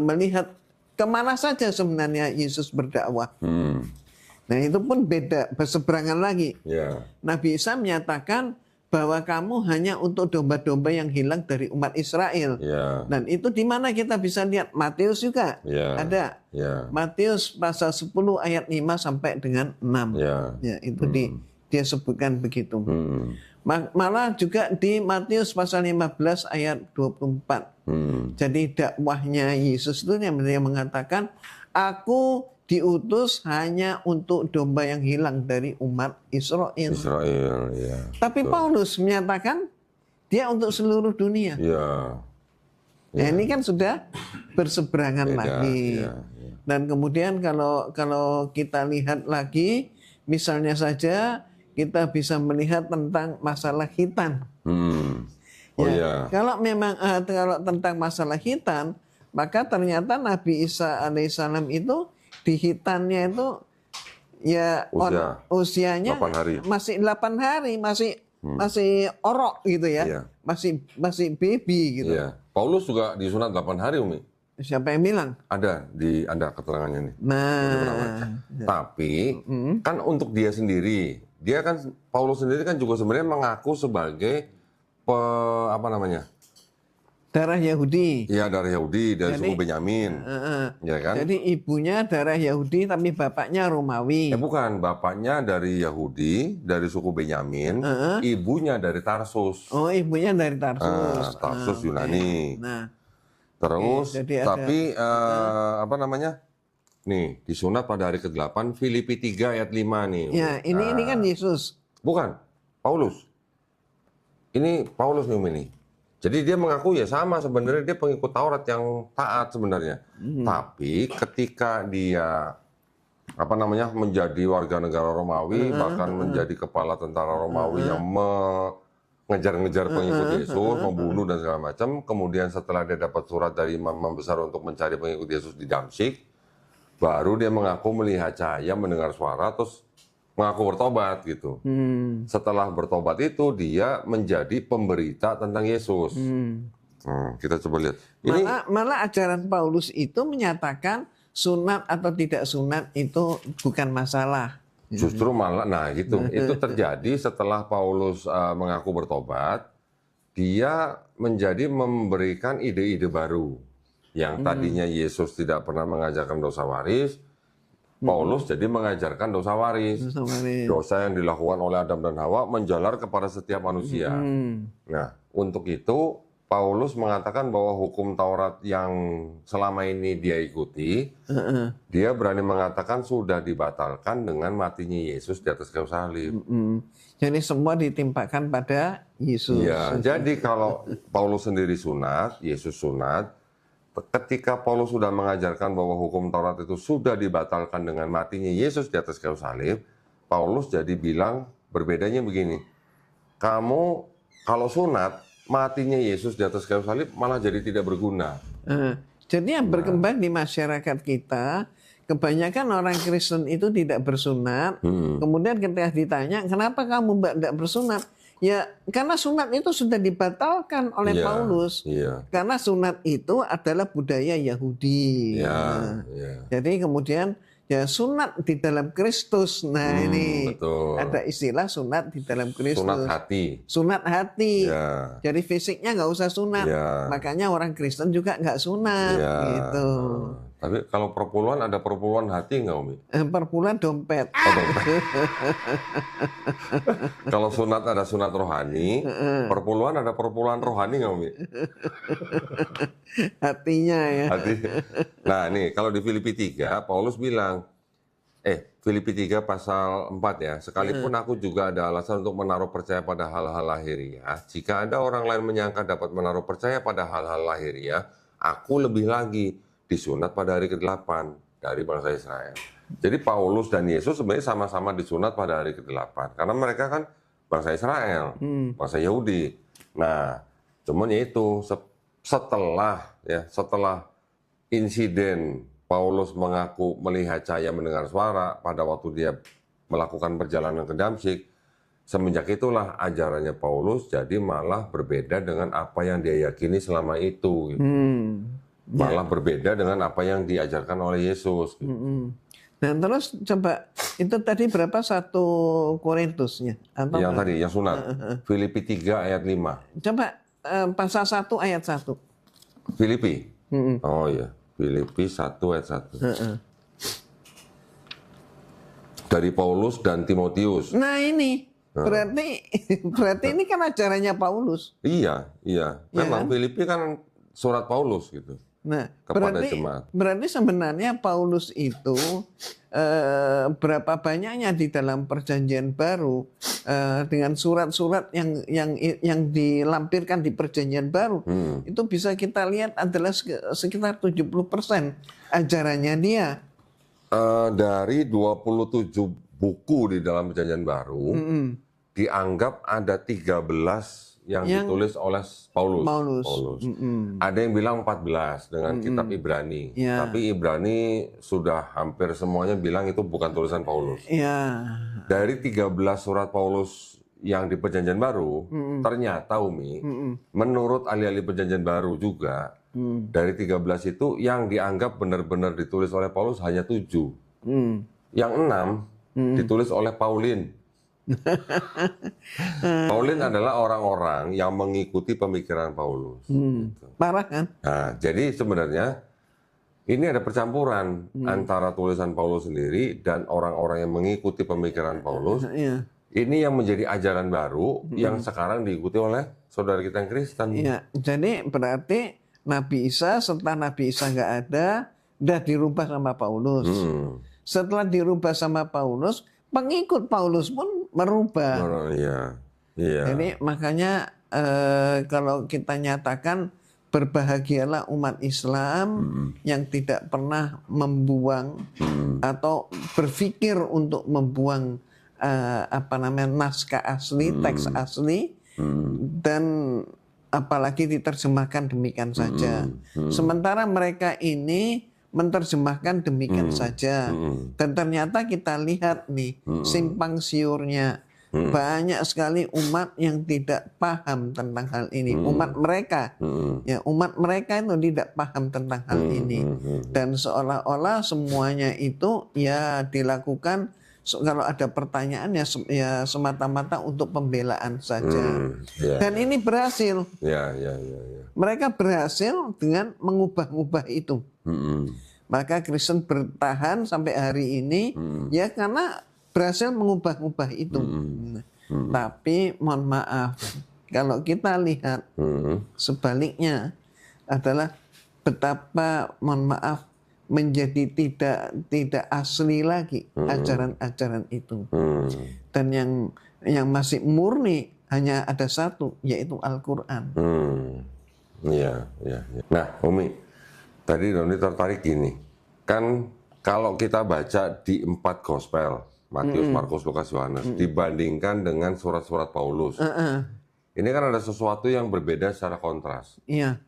melihat kemana saja sebenarnya Yesus berdakwah. Nah itu pun beda, berseberangan lagi. Yeah. Nabi Isa menyatakan bahwa kamu hanya untuk domba-domba yang hilang dari umat Israel. Yeah. Dan itu di mana kita bisa lihat? Matius juga ada. Yeah. Matius pasal 10 ayat 5 sampai dengan 6. Yeah. Ya, itu dia sebutkan begitu. Malah juga di Matius pasal 15 ayat 24. Jadi dakwahnya Yesus itu yang mengatakan, aku diutus hanya untuk domba yang hilang dari umat Israel. Ya. Tapi Paulus menyatakan dia untuk seluruh dunia. Ya. Nah, ini kan sudah berseberangan lagi. Ya. Dan kemudian kalau kita lihat lagi, misalnya saja kita bisa melihat tentang masalah khitan. Kalau memang kalau tentang masalah khitan, maka ternyata Nabi Isa alaihissalam itu di khitannya itu ya usianya 8 hari. masih 8 hari, masih orok gitu ya. Masih baby gitu. Iya. Paulus juga disunat 8 hari, Umi. Siapa yang bilang? Ada di Anda keterangannya nih. Nah, tapi kan untuk dia sendiri, Paulus sendiri kan juga sebenarnya mengaku sebagai darah Yahudi. Iya, darah Yahudi dari suku Benyamin. Ya kan? Jadi ibunya darah Yahudi tapi bapaknya Romawi. Bukan, bapaknya dari Yahudi, dari suku Benyamin, ibunya dari Tarsus. Oh, ibunya dari Tarsus. Tarsus Yunani. Nah. Terus tapi nih, disunat pada hari ke-8 Filipi 3 ayat 5 nih. Ya, ini kan Yesus. Bukan, Paulus. Ini Paulus nih ini. Jadi dia mengaku ya sama sebenarnya dia pengikut Taurat yang taat sebenarnya. Tapi ketika dia menjadi warga negara Romawi, bahkan menjadi kepala tentara Romawi yang mengejar-ngejar pengikut Yesus, membunuh dan segala macam. Kemudian setelah dia dapat surat dari imam besar untuk mencari pengikut Yesus di Damsyik, baru dia mengaku melihat cahaya, mendengar suara, terus mengaku bertobat gitu. Setelah bertobat itu dia menjadi pemberita tentang Yesus. Kita coba lihat. Malah ajaran Paulus itu menyatakan sunat atau tidak sunat itu bukan masalah. Justru malah, nah gitu, itu terjadi setelah Paulus mengaku bertobat, dia menjadi memberikan ide-ide baru. Yang tadinya Yesus tidak pernah mengajarkan dosa waris, Paulus jadi mengajarkan dosa waris. Dosa yang dilakukan oleh Adam dan Hawa menjalar kepada setiap manusia. Nah, untuk itu Paulus mengatakan bahwa hukum Taurat yang selama ini dia ikuti, dia berani mengatakan sudah dibatalkan dengan matinya Yesus di atas kayu salib. Jadi semua ditimpakan pada Yesus. Ya, jadi kalau Paulus sendiri sunat, Yesus sunat, ketika Paulus sudah mengajarkan bahwa hukum Taurat itu sudah dibatalkan dengan matinya Yesus di atas kayu salib, Paulus jadi bilang berbedanya begini, kamu kalau sunat, matinya Yesus di atas kayu salib malah jadi tidak berguna. Jadi yang berkembang di masyarakat kita, kebanyakan orang Kristen itu tidak bersunat. Kemudian ketika ditanya, kenapa kamu tidak bersunat? Ya, karena sunat itu sudah dibatalkan oleh Paulus. Karena sunat itu adalah budaya Yahudi. Jadi kemudian ya sunat di dalam Kristus. Nah ini betul. ada istilah sunat di dalam Kristus. Sunat hati. Sunat hati. Jadi fisiknya nggak usah sunat. Makanya orang Kristen juga nggak sunat. Gitu. Tapi kalau perpuluhan ada perpuluhan hati nggak, Umi? Perpuluhan dompet. Kalau sunat ada sunat rohani, perpuluhan ada perpuluhan rohani nggak, Umi? Hatinya ya. Hati. Nah nih, kalau di Filipi 3, Paulus bilang, Filipi 3 pasal 4 ya, sekalipun aku juga ada alasan untuk menaruh percaya pada hal-hal lahiriah, jika ada orang lain menyangka dapat menaruh percaya pada hal-hal lahiriah, aku lebih lagi disunat pada hari ke-8 dari bangsa Israel. Jadi Paulus dan Yesus sebenarnya sama-sama disunat pada hari ke-8. Karena mereka kan bangsa Israel, bangsa Yahudi. Nah, cuman ya itu setelah insiden Paulus mengaku melihat cahaya mendengar suara pada waktu dia melakukan perjalanan ke Damsyik, semenjak itulah ajarannya Paulus jadi malah berbeda dengan apa yang dia yakini selama itu. Gitu. Malah berbeda dengan apa yang diajarkan oleh Yesus. Nah terus coba, itu tadi berapa 1 Korintusnya? Yang tadi, yang sunat. Filipi 3 ayat 5. Coba pasal 1 ayat 1. Filipi? Oh iya, Filipi 1 ayat 1. Dari Paulus dan Timotius. Nah ini, berarti ini kan ajarannya Paulus. Iya. Memang Filipi kan surat Paulus gitu. Nah, jemaat. Berarti sebenarnya Paulus itu berapa banyaknya di dalam Perjanjian Baru dengan surat-surat yang dilampirkan di Perjanjian Baru itu bisa kita lihat adalah sekitar 70% ajarannya dia. Dari 27 buku di dalam Perjanjian Baru dianggap ada 13 yang ditulis oleh Paulus. Ada yang bilang 14 dengan kitab Ibrani. Tapi Ibrani sudah hampir semuanya bilang itu bukan tulisan Paulus. Dari 13 surat Paulus yang di Perjanjian Baru, ternyata Umi, menurut ahli-ahli Perjanjian Baru juga, dari 13 itu yang dianggap benar-benar ditulis oleh Paulus hanya 7. Yang 6 ditulis oleh Paulin. Paulin adalah orang-orang yang mengikuti pemikiran Paulus. Parah kan? Nah, jadi sebenarnya ini ada percampuran antara tulisan Paulus sendiri dan orang-orang yang mengikuti pemikiran Paulus. Ini yang menjadi ajaran baru yang sekarang diikuti oleh saudara kita yang Kristen. Iya, jadi berarti Nabi Isa setelah Nabi Isa nggak ada, udah dirubah sama Paulus. Setelah dirubah sama Paulus, pengikut Paulus pun merubah. Jadi makanya kalau kita nyatakan berbahagialah umat Islam yang tidak pernah membuang atau berpikir untuk membuang naskah asli, teks asli, dan apalagi diterjemahkan demikian saja. Sementara mereka ini menerjemahkan demikian saja. Dan ternyata kita lihat nih, simpang siurnya. Banyak sekali umat yang tidak paham tentang hal ini. Umat mereka itu tidak paham tentang hal ini. Dan seolah-olah semuanya itu ya dilakukan kalau ada pertanyaan ya semata-mata untuk pembelaan saja. Dan ini berhasil. Mereka berhasil dengan mengubah-ubah itu. Maka Kristen bertahan sampai hari ini ya karena berhasil mengubah-ubah itu. Tapi mohon maaf, kalau kita lihat sebaliknya adalah betapa mohon maaf menjadi tidak asli lagi ajaran-ajaran itu. Dan yang masih murni hanya ada satu, yaitu Al-Qur'an. Nah, Umi, tadi Doni tertarik gini. Kan kalau kita baca di 4 gospel, Matius, Markus, Lukas, Yohanes, dibandingkan dengan surat-surat Paulus. Ini kan ada sesuatu yang berbeda secara kontras. Iya.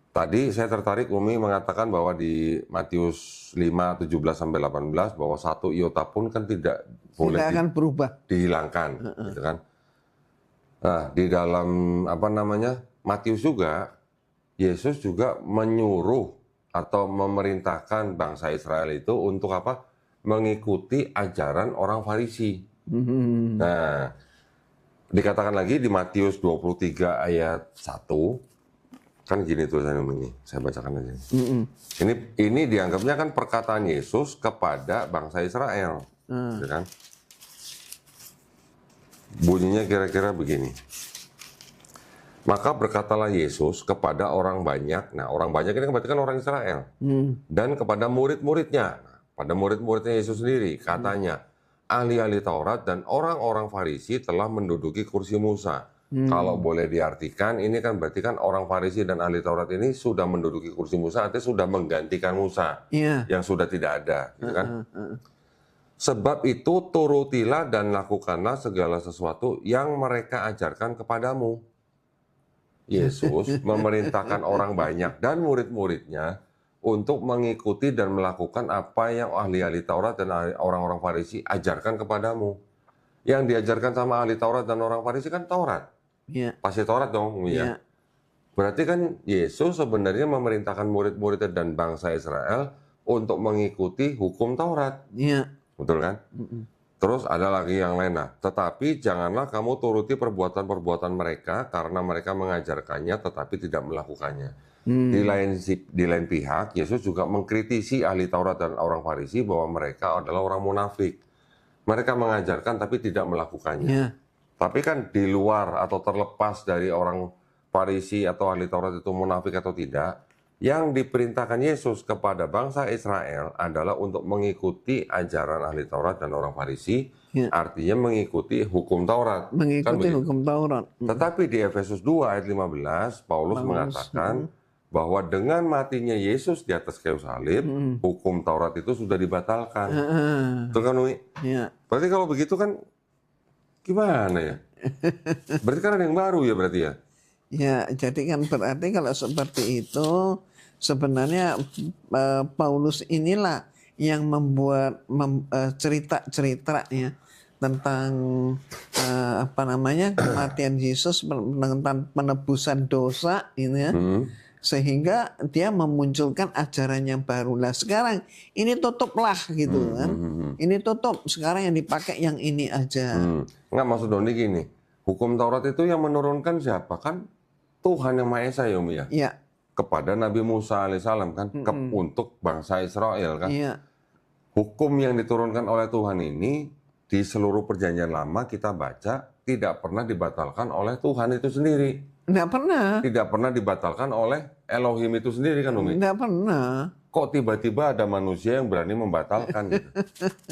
Tadi saya tertarik Umi mengatakan bahwa di Matius 5, 17-18 bahwa 1 iota pun kan tidak boleh akan berubah, dihilangkan, gitu kan. Nah, di dalam Matius juga, Yesus juga menyuruh atau memerintahkan bangsa Israel itu untuk apa? Mengikuti ajaran orang Farisi. Nah, dikatakan lagi di Matius 23 ayat 1, kan gini tulisannya ini, saya bacakan aja. Ini dianggapnya kan perkataan Yesus kepada bangsa Israel, gitu kan? Bunyinya kira-kira begini. Maka berkatalah Yesus kepada orang banyak, nah orang banyak ini berarti kan orang Israel, dan kepada murid-muridnya, pada murid-muridnya Yesus sendiri, katanya, ahli-ahli Taurat dan orang-orang Farisi telah menduduki kursi Musa. Kalau boleh diartikan, ini kan berarti kan orang Farisi dan ahli Taurat ini sudah menduduki kursi Musa, artinya sudah menggantikan Musa yang sudah tidak ada, gitu kan? Sebab itu turutilah dan lakukanlah segala sesuatu yang mereka ajarkan kepadamu. Yesus memerintahkan orang banyak dan murid-muridnya untuk mengikuti dan melakukan apa yang ahli-ahli Taurat dan orang-orang Farisi ajarkan kepadamu. Yang diajarkan sama ahli Taurat dan orang Farisi kan Taurat. Pasti Taurat dong, ya. Berarti kan Yesus sebenarnya memerintahkan murid-muridnya dan bangsa Israel untuk mengikuti hukum Taurat. Betul kan? Terus ada lagi yang lain. Nah, tetapi janganlah kamu turuti perbuatan-perbuatan mereka karena mereka mengajarkannya tetapi tidak melakukannya. Di lain pihak, Yesus juga mengkritisi ahli Taurat dan orang Farisi bahwa mereka adalah orang munafik. Mereka mengajarkan tapi tidak melakukannya. Tapi kan di luar atau terlepas dari orang Farisi atau ahli Taurat itu munafik atau tidak, yang diperintahkan Yesus kepada bangsa Israel adalah untuk mengikuti ajaran ahli Taurat dan orang Farisi, artinya mengikuti hukum Taurat. Mengikuti hukum Taurat. Tetapi di Efesus 2 ayat 15, Paulus mengatakan bahwa dengan matinya Yesus di atas kayu salib, hukum Taurat itu sudah dibatalkan. Betul kan, Umi? Berarti kalau begitu kan gimana ya? Berarti kan ada yang baru ya berarti ya? Ya, jadi kan berarti kalau seperti itu sebenarnya Paulus inilah yang membuat cerita-cerita ya tentang kematian Yesus, tentang penebusan dosa ini ya. Sehingga dia memunculkan ajaran yang baru. Lah sekarang ini tutuplah gitu kan. Ini tutup, sekarang yang dipakai yang ini aja. Enggak, maksud Doni gini, hukum Taurat itu yang menurunkan siapa? Kan Tuhan yang Maha Esa ya, Umi ya? Iya. Kepada Nabi Musa alaihissalam kan, untuk bangsa Israel kan. Iya. Hukum yang diturunkan oleh Tuhan ini di seluruh perjanjian lama kita baca tidak pernah dibatalkan oleh Tuhan itu sendiri. Tidak pernah. Tidak pernah dibatalkan oleh Elohim itu sendiri kan, Umi? Tidak pernah. Kok tiba-tiba ada manusia yang berani membatalkan gitu?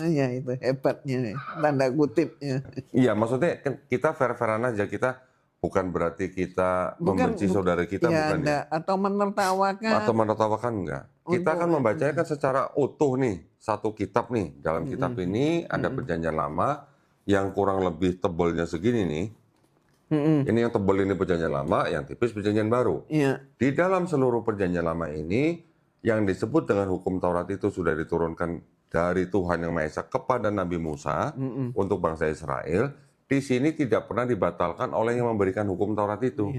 Ya itu hebatnya, tanda kutipnya. Iya, maksudnya kita fair-fairan aja, kita bukan berarti kita membenci saudara kita, ya, bukan ya? Atau menertawakan. Atau menertawakan enggak. Kita akan membacanya kan secara utuh nih, satu kitab nih. Dalam kitab ini ada perjanjian lama yang kurang lebih tebalnya segini nih. Ini yang tebal ini perjanjian lama, yang tipis perjanjian baru. Di dalam seluruh perjanjian lama ini, yang disebut dengan hukum Taurat itu sudah diturunkan dari Tuhan Yang Maha Esa kepada Nabi Musa untuk bangsa Israel. Di sini tidak pernah dibatalkan oleh yang memberikan hukum Taurat itu.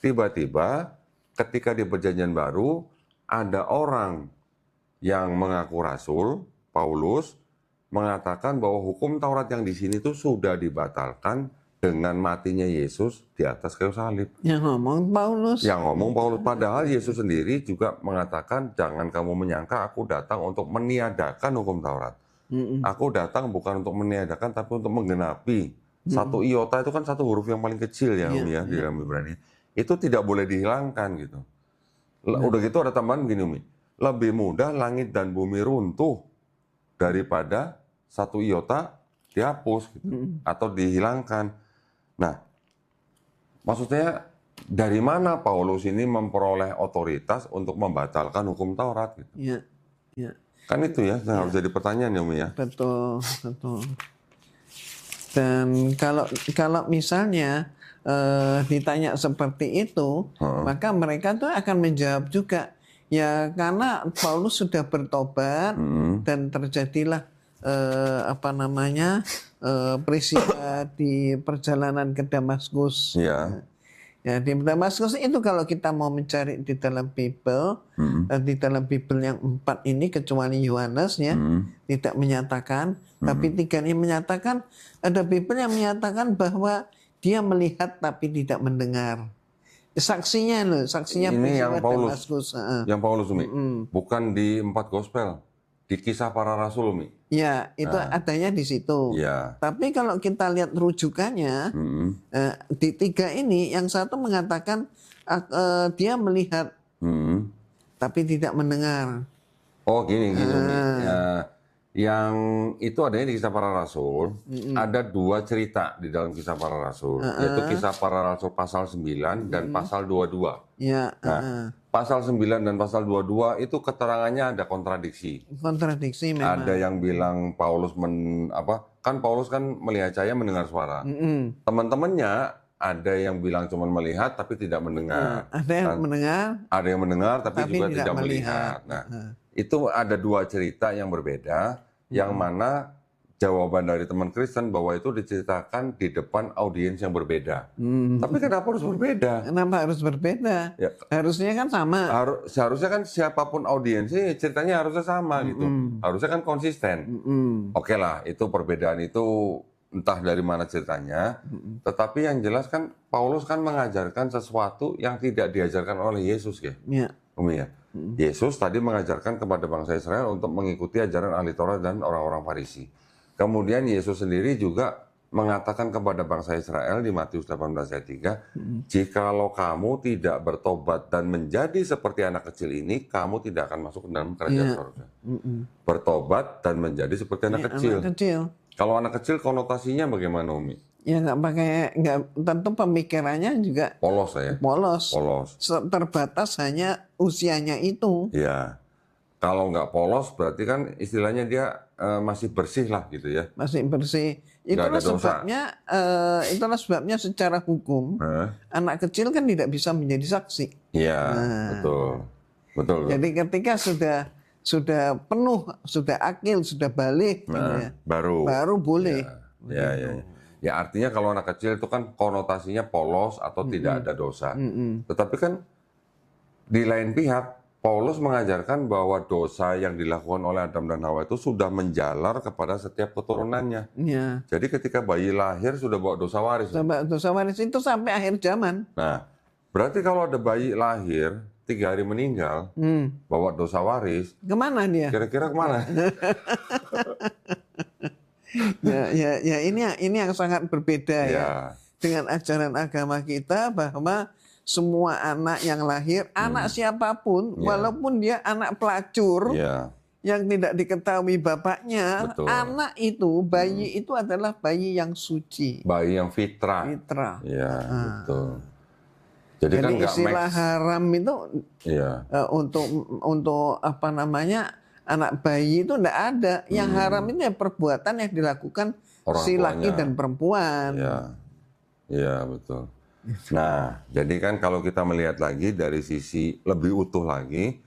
Tiba-tiba ketika di perjanjian baru ada orang yang mengaku rasul, Paulus, mengatakan bahwa hukum Taurat yang di sini tuh sudah dibatalkan dengan matinya Yesus di atas kayu salib. Yang ngomong Paulus. Yang ngomong Paulus, padahal Yesus sendiri juga mengatakan, jangan kamu menyangka aku datang untuk meniadakan hukum Taurat. Aku datang bukan untuk meniadakan, tapi untuk menggenapi. Satu iota itu kan satu huruf yang paling kecil ya, Umi ya, di dalam Ibrani. Itu tidak boleh dihilangkan gitu. Udah gitu ada tambahan begini, Umi. Lebih mudah langit dan bumi runtuh daripada satu iota dihapus gitu, atau dihilangkan. Nah, maksudnya dari mana Paulus ini memperoleh otoritas untuk membatalkan hukum Taurat? Gitu? Ya, ya. Kan itu ya, harus jadi pertanyaan ya, Umi ya. Betul, betul. Dan kalau misalnya ditanya seperti itu, maka mereka tuh akan menjawab juga. Ya karena Paulus sudah bertobat dan terjadilah peristiwa di perjalanan ke Damaskus. Ya. Ya di Damaskus itu kalau kita mau mencari di dalam Bible, di dalam Bible yang 4 ini kecuali Yohanes ya tidak menyatakan, tapi 3 ini menyatakan. Ada Bible yang menyatakan bahwa dia melihat tapi tidak mendengar. Saksinya loh, saksinya ini yang Paulus, Damaskus. Yang Paulus, Umi, bukan di 4 Gospel, di Kisah Para Rasul, Umi. Ya, itu adanya di situ. Ya. Tapi kalau kita lihat rujukannya, di 3 ini, yang satu mengatakan dia melihat, tapi tidak mendengar. Oh, gini, Umi. Yang itu adanya di Kisah Para Rasul, ada 2 cerita di dalam Kisah Para Rasul, yaitu Kisah Para Rasul pasal 9 dan pasal 22. Ya, Pasal 9 dan pasal 22 itu keterangannya ada kontradiksi. Kontradiksi memang. Ada yang bilang Paulus kan Paulus kan melihat cahaya mendengar suara. Teman-temannya ada yang bilang cuma melihat tapi tidak mendengar. Ada yang mendengar. Ada yang mendengar tapi juga tidak melihat. Nah, itu ada 2 cerita yang berbeda, yang mana jawaban dari teman Kristen bahwa itu diceritakan di depan audiens yang berbeda. Tapi kenapa harus berbeda? Kenapa harus berbeda? Ya. Harusnya kan sama. Seharusnya kan siapapun audiensnya ceritanya harusnya sama gitu. Harusnya kan konsisten. Oke lah, itu perbedaan itu entah dari mana ceritanya. Tetapi yang jelas kan Paulus kan mengajarkan sesuatu yang tidak diajarkan oleh Yesus ya. Umi ya. Yesus tadi mengajarkan kepada bangsa Israel untuk mengikuti ajaran ahli Taurat dan orang-orang Farisi. Kemudian Yesus sendiri juga mengatakan kepada bangsa Israel di Matius 18 ayat 3, jikalau kamu tidak bertobat dan menjadi seperti anak kecil ini, kamu tidak akan masuk ke dalam kerajaan surga. Bertobat dan menjadi seperti anak kecil. Kalau anak kecil konotasinya bagaimana, Umi? Ya tentu pemikirannya juga polos ya. Polos. Terbatas hanya usianya itu. Ya. Kalau nggak polos berarti kan istilahnya dia masih bersih lah gitu ya. Masih bersih. Itulah sebabnya secara hukum anak kecil kan tidak bisa menjadi saksi. Iya, betul. Jadi ketika sudah penuh, sudah akil, sudah balik, baru boleh. Ya. Ya artinya kalau anak kecil itu kan konotasinya polos atau tidak ada dosa. Tetapi kan di lain pihak Paulus mengajarkan bahwa dosa yang dilakukan oleh Adam dan Hawa itu sudah menjalar kepada setiap keturunannya. Ya. Jadi ketika bayi lahir sudah bawa dosa waris. Dosa waris itu sampai akhir zaman. Nah, berarti kalau ada bayi lahir 3 hari meninggal, bawa dosa waris. Kemana dia? Kira-kira kemana? ya ini yang sangat berbeda ya dengan ajaran agama kita, bahwa semua anak yang lahir, anak siapapun, walaupun dia anak pelacur yang tidak diketahui bapaknya, anak itu, bayi itu adalah bayi yang suci, bayi yang fitrah. Ya, betul. Jadi kan istilah haram itu untuk anak bayi itu tidak ada. Yang haram itu ya perbuatan yang dilakukan si laki dan perempuan. Iya, betul. Nah, jadi kan kalau kita melihat lagi dari sisi lebih utuh lagi,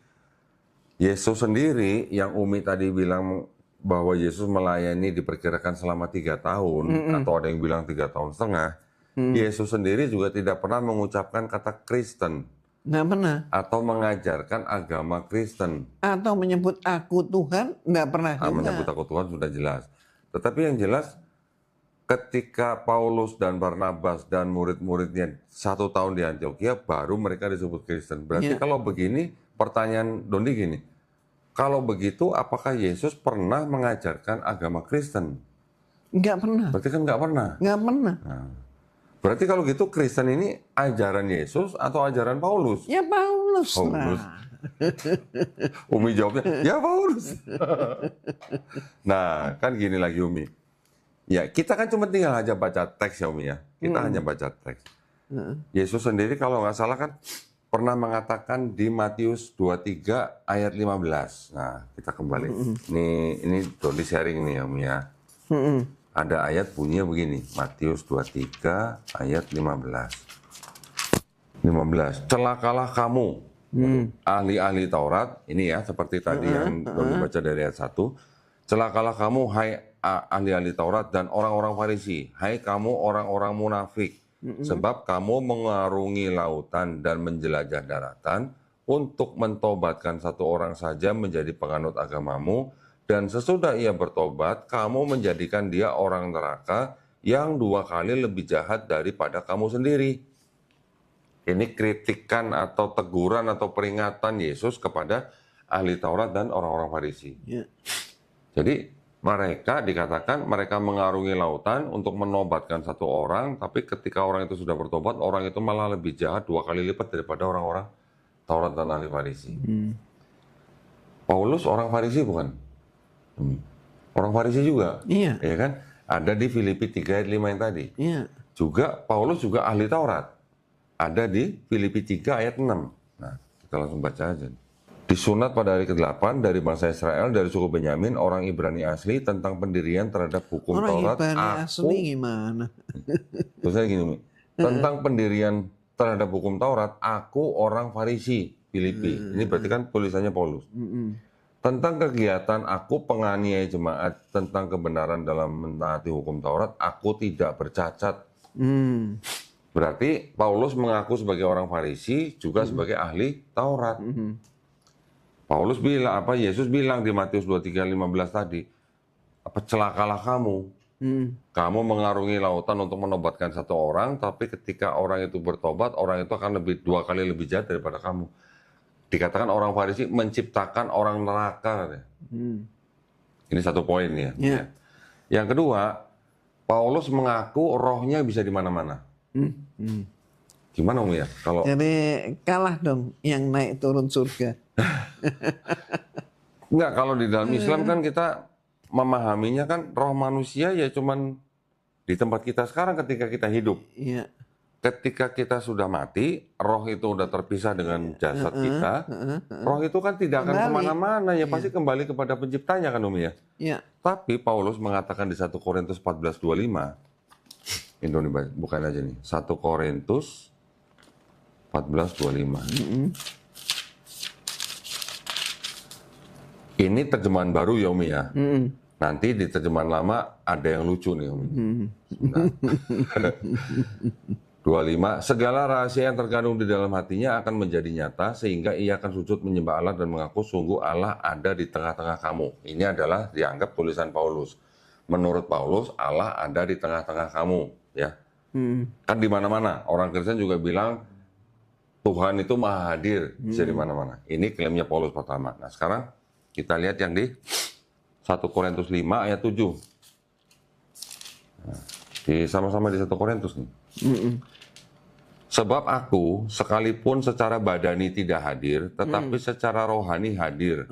Yesus sendiri yang Umi tadi bilang bahwa Yesus melayani diperkirakan selama 3 tahun, atau ada yang bilang 3,5 tahun. Yesus sendiri juga tidak pernah mengucapkan kata Kristen. Nggak pernah. Atau mengajarkan agama Kristen. Atau menyebut aku Tuhan, nggak pernah juga. Menyebut aku Tuhan sudah jelas. Tetapi yang jelas, ketika Paulus dan Barnabas dan murid-muridnya 1 tahun di Antioquia, baru mereka disebut Kristen. Berarti kalau begini, pertanyaan Dondi gini, kalau begitu apakah Yesus pernah mengajarkan agama Kristen? Nggak pernah. Berarti kan nggak pernah. Nggak pernah. Nah, berarti kalau gitu Kristen ini ajaran Yesus atau ajaran Paulus? Ya Paulus. Paulus. Nah. Umi jawabnya, ya Paulus. Nah, kan gini lagi Umi. Ya, kita kan cuma tinggal aja baca teks ya Umi ya. Kita hanya baca teks. Yesus sendiri kalau nggak salah kan pernah mengatakan di Matius 23 ayat 15. Nah, kita kembali. Ini Dodi sharing nih ya Umi ya. Ada ayat bunyinya begini. Matius 23 ayat 15. 15. Celakalah kamu. Ahli-ahli Taurat, ini ya seperti tadi yang Dodi baca dari ayat 1. Celakalah kamu hai ahli-ahli Taurat dan orang-orang Farisi, hai kamu orang-orang munafik, sebab kamu mengarungi lautan dan menjelajah daratan untuk mentobatkan satu orang saja menjadi penganut agamamu, dan sesudah ia bertobat, kamu menjadikan dia orang neraka yang 2 kali lebih jahat daripada kamu sendiri. Ini kritikan atau teguran atau peringatan Yesus kepada ahli Taurat dan orang-orang Farisi. Jadi mereka dikatakan mereka mengarungi lautan untuk menobatkan satu orang, tapi ketika orang itu sudah bertobat, orang itu malah lebih jahat 2 kali lipat daripada orang-orang Taurat dan ahli Farisi. Paulus orang Farisi bukan? Orang Farisi juga. Iya. Ya kan? Ada di Filipi 3 ayat 5 yang tadi. Iya. Juga Paulus juga ahli Taurat. Ada di Filipi 3 ayat 6. Nah, kita langsung baca aja. Disunat pada hari ke-8 dari bangsa Israel, dari suku Benyamin, orang Ibrani asli, tentang pendirian terhadap hukum Taurat. Orang Ibrani asli gimana? Terusnya gini, tentang pendirian terhadap hukum Taurat, aku orang Farisi, Filipi. Ini berarti kan tulisannya Paulus. Tentang kegiatan aku penganiaya jemaat, tentang kebenaran dalam mentaati hukum Taurat, aku tidak bercacat. Berarti Paulus mengaku sebagai orang Farisi, juga sebagai ahli Taurat. Paulus bilang, Yesus bilang di Matius 23:15 tadi, celakalah kamu. Kamu mengarungi lautan untuk menobatkan satu orang, tapi ketika orang itu bertobat, orang itu akan 2 kali lebih jahat daripada kamu. Dikatakan orang Farisi menciptakan orang neraka. Ini satu poin ya. Yang kedua, Paulus mengaku rohnya bisa di mana-mana. Gimana Om ya? Kalau jadi kalah dong yang naik turun surga. Enggak, kalau di dalam Islam kan kita memahaminya kan roh manusia ya cuman di tempat kita sekarang ketika kita hidup. Iya. Ketika kita sudah mati, roh itu udah terpisah dengan jasad kita. Roh itu kan tidak akan kemana-mana ya, pasti kembali kepada penciptanya kan Om ya. Iya. Tapi Paulus mengatakan di 1 Korintus 14:25. Ini bukan aja nih. 1 Korintus 14:25. Ini terjemahan baru ya Umi ya. Nanti di terjemahan lama ada yang lucu nih Umi. 25. Segala rahasia yang terkandung di dalam hatinya akan menjadi nyata sehingga ia akan sujud menyembah Allah dan mengaku sungguh Allah ada di tengah-tengah kamu. Ini adalah dianggap tulisan Paulus. Menurut Paulus Allah ada di tengah-tengah kamu. Ya, kan di mana-mana orang Kristen juga bilang Tuhan itu maha hadir bisa di mana-mana. Ini klaimnya Paulus pertama. Nah sekarang kita lihat yang di 1 Korintus 5 ayat 7. Nah, sama-sama di 1 Korintus nih. Sebab aku sekalipun secara badani tidak hadir, tetapi secara rohani hadir.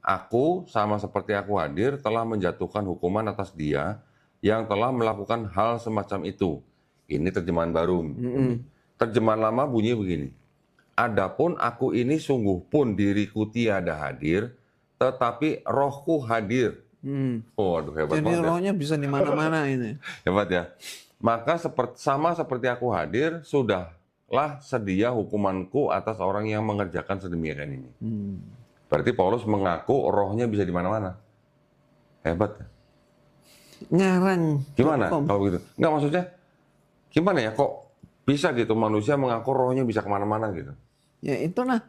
Aku sama seperti aku hadir telah menjatuhkan hukuman atas dia yang telah melakukan hal semacam itu. Ini terjemahan baru. Terjemahan lama bunyi begini. Adapun aku ini sungguh pun diriku tiada hadir, tetapi rohku hadir. Waduh, hebat jadi banget. Jadi rohnya bisa di mana-mana ini. Hebat ya. Maka sama seperti aku hadir, sudahlah sedia hukumanku atas orang yang mengerjakan sedemikian ini. Berarti Paulus mengaku rohnya bisa di mana-mana. Hebat. Ngarang. Gimana kalau begitu? Enggak, maksudnya gimana ya kok bisa gitu manusia mengaku rohnya bisa kemana-mana gitu? Ya itulah.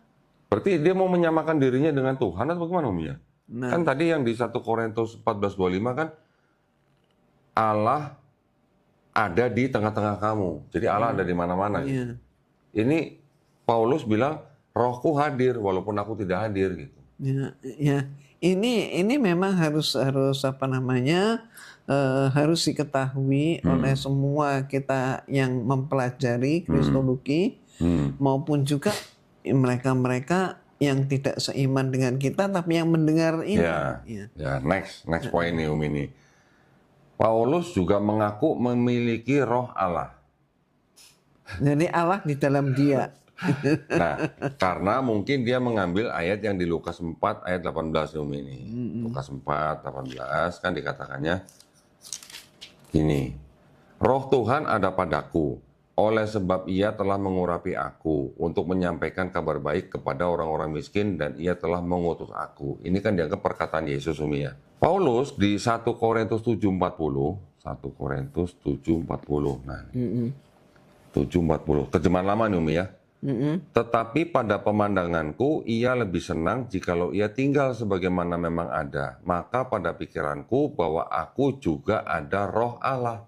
Berarti dia mau menyamakan dirinya dengan Tuhan atau bagaimana Umi ya? Nah, Kan tadi yang di 1 Korintus 14:25 kan Allah ada di tengah-tengah kamu. Jadi Allah ada di mana-mana. iya. Ini Paulus bilang rohku hadir walaupun aku tidak hadir gitu. Ya, ya. Ini memang harus apa namanya harus diketahui oleh semua kita yang mempelajari kristologi maupun juga mereka-mereka yang tidak seiman dengan kita tapi yang mendengar ini. Ya, next point nih Umi ini. Paulus juga mengaku memiliki roh Allah. Jadi Allah di dalam dia. Nah, karena mungkin dia mengambil ayat yang di Lukas 4 ayat 18 Umi ini. Lukas 4 18 kan dikatakannya gini. Roh Tuhan ada padaku, oleh sebab ia telah mengurapi aku untuk menyampaikan kabar baik kepada orang-orang miskin dan ia telah mengutus aku. Ini kan dianggap perkataan Yesus Umi ya. Paulus di 1 Korintus 7:40, 1 Korintus 7:40. Nah, 7:40. Terjemahan lama nih Umi ya. Tetapi pada pemandanganku ia lebih senang jikalau ia tinggal sebagaimana memang ada. Maka pada pikiranku bahwa aku juga ada roh Allah.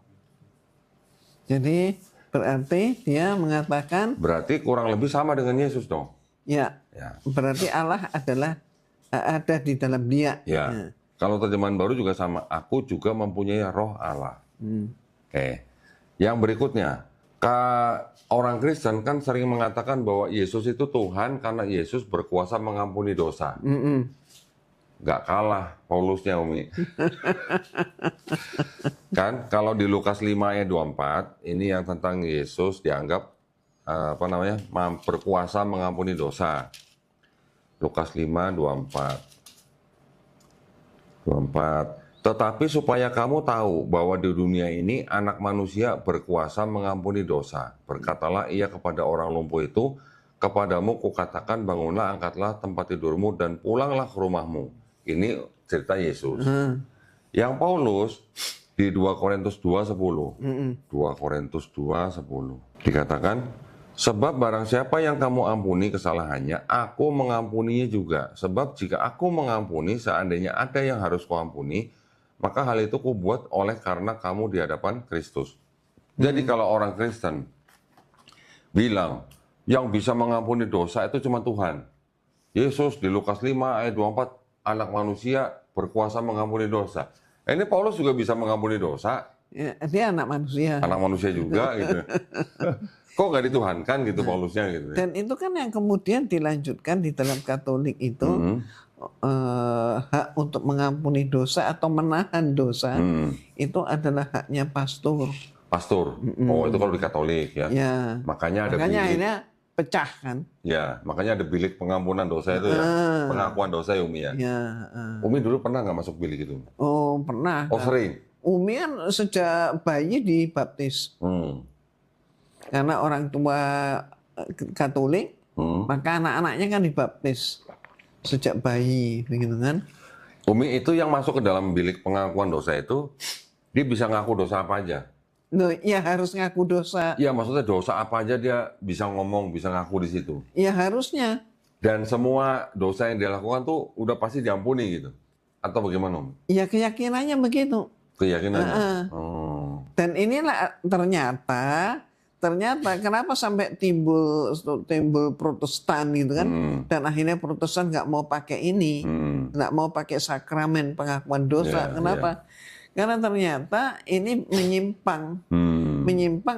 Jadi berarti dia mengatakan Berarti kurang lebih sama dengan Yesus dong. ya. Berarti Allah adalah ada di dalam dia. Ya. Kalau terjemahan baru juga sama. Aku juga mempunyai roh Allah. Oke. Yang berikutnya. Orang Kristen kan sering mengatakan bahwa Yesus itu Tuhan karena Yesus berkuasa mengampuni dosa. Nggak kalah Paulusnya Umi. Kan kalau di Lukas 5 ayat 24 ini yang tentang Yesus dianggap berkuasa mengampuni dosa. Lukas 5:24. Tetapi supaya kamu tahu bahwa di dunia ini anak manusia berkuasa mengampuni dosa. Berkatalah ia kepada orang lumpuh itu, kepadamu kukatakan bangunlah, angkatlah tempat tidurmu dan pulanglah ke rumahmu. Ini cerita Yesus. Yang Paulus di 2 Korintus 2:10. 2 Korintus 2:10. Dikatakan, sebab barang siapa yang kamu ampuni kesalahannya, aku mengampuninya juga. Sebab jika aku mengampuni, seandainya ada yang harus kuampuni, maka hal itu kubuat oleh karena kamu di hadapan Kristus. Jadi kalau orang Kristen bilang, yang bisa mengampuni dosa itu cuma Tuhan. Yesus di Lukas 5 ayat 24, anak manusia berkuasa mengampuni dosa. Ini Paulus juga bisa mengampuni dosa. Ya, dia anak manusia. Anak manusia juga gitu. Kok nggak dituhankan gitu Paulusnya gitu. Dan itu kan yang kemudian dilanjutkan di dalam Katolik itu. Hak untuk mengampuni dosa atau menahan dosa itu adalah haknya pastor. Pastor. Oh, itu kalau di Katolik ya. Makanya akhirnya pecah kan. Ya, makanya ada bilik pengampunan dosa itu ya. Pengakuan dosa ya Umi ya. Umi dulu pernah nggak masuk bilik itu? Oh, pernah. Oh, sering. Umi kan sejak bayi dibaptis. Karena orang tua Katolik, maka anak-anaknya kan dibaptis sejak bayi, begitu kan? Umi itu yang masuk ke dalam bilik pengakuan dosa itu, dia bisa ngaku dosa apa aja? Loh, ya harus ngaku dosa. Ya maksudnya dosa apa aja dia bisa ngomong, bisa ngaku di situ. Ya harusnya. Dan semua dosa yang dia lakukan tuh udah pasti diampuni gitu. Atau bagaimana Om? Ya keyakinannya begitu. Keyakinannya? Dan inilah ternyata kenapa sampai timbul Protestan gitu kan, dan akhirnya Protestan nggak mau pakai ini, nggak mau pakai sakramen pengakuan dosa. Kenapa? Karena ternyata ini menyimpang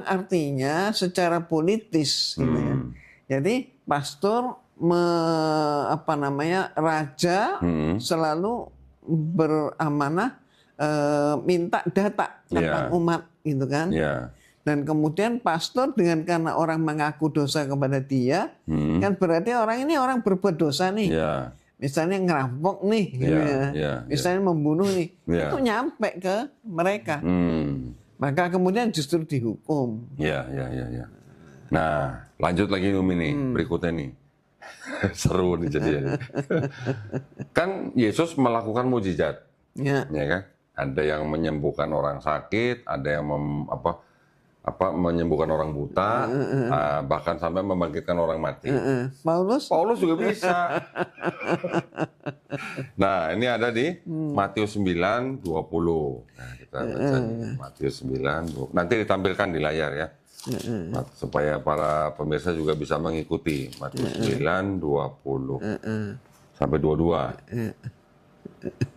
artinya secara politis, gitu ya. Jadi pastor raja selalu beramanah minta data tentang umat, gitu kan. Dan kemudian pastor karena orang mengaku dosa kepada dia, kan berarti orang ini orang berbuat dosa nih. Misalnya ngerampok nih, gitu misalnya membunuh nih, itu nyampe ke mereka. Maka kemudian justru dihukum. Nah, lanjut lagi Umi nih, berikutnya nih. Seru nih jadi. Kan Yesus melakukan mujizat. Ya kan? Ada yang menyembuhkan orang sakit, ada yang menyembuhkan orang buta, bahkan sampai membangkitkan orang mati. Paulus juga bisa. Nah, ini ada di Matius 9:20. Nah, kita baca nih, Matius 9:20. Nanti ditampilkan di layar ya. Supaya para pemirsa juga bisa mengikuti. Matius 9:20 sampai 22.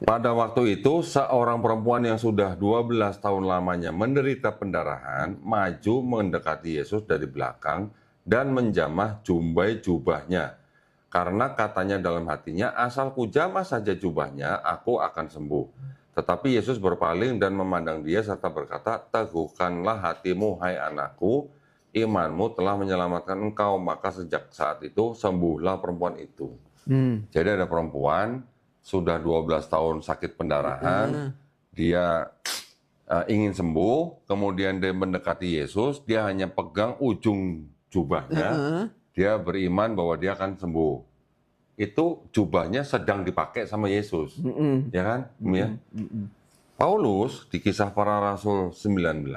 Pada waktu itu, seorang perempuan yang sudah 12 tahun lamanya menderita pendarahan, maju mendekati Yesus dari belakang dan menjamah jumbai jubahnya. Karena katanya dalam hatinya, asal kujamah saja jubahnya, aku akan sembuh. Tetapi Yesus berpaling dan memandang dia serta berkata, teguhkanlah hatimu, hai anakku, imanmu telah menyelamatkan engkau. Maka sejak saat itu, sembuhlah perempuan itu. Jadi ada perempuan, sudah 12 tahun sakit pendarahan, dia ingin sembuh, kemudian dia mendekati Yesus, dia hanya pegang ujung jubahnya, dia beriman bahwa dia akan sembuh. Itu jubahnya sedang dipakai sama Yesus, ya kan? Paulus di Kisah Para Rasul 19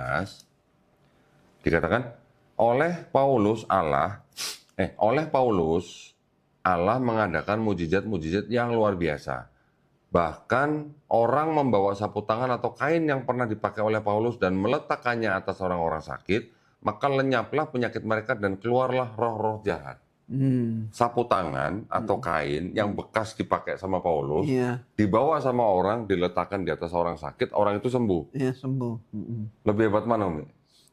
dikatakan oleh Paulus Allah mengadakan mujizat-mujizat yang luar biasa. Bahkan orang membawa sapu tangan atau kain yang pernah dipakai oleh Paulus dan meletakkannya atas orang-orang sakit, maka lenyaplah penyakit mereka dan keluarlah roh-roh jahat. Sapu tangan atau kain yang bekas dipakai sama Paulus, dibawa sama orang, diletakkan di atas orang sakit, orang itu sembuh. Iya, sembuh. Lebih hebat mana, Umi?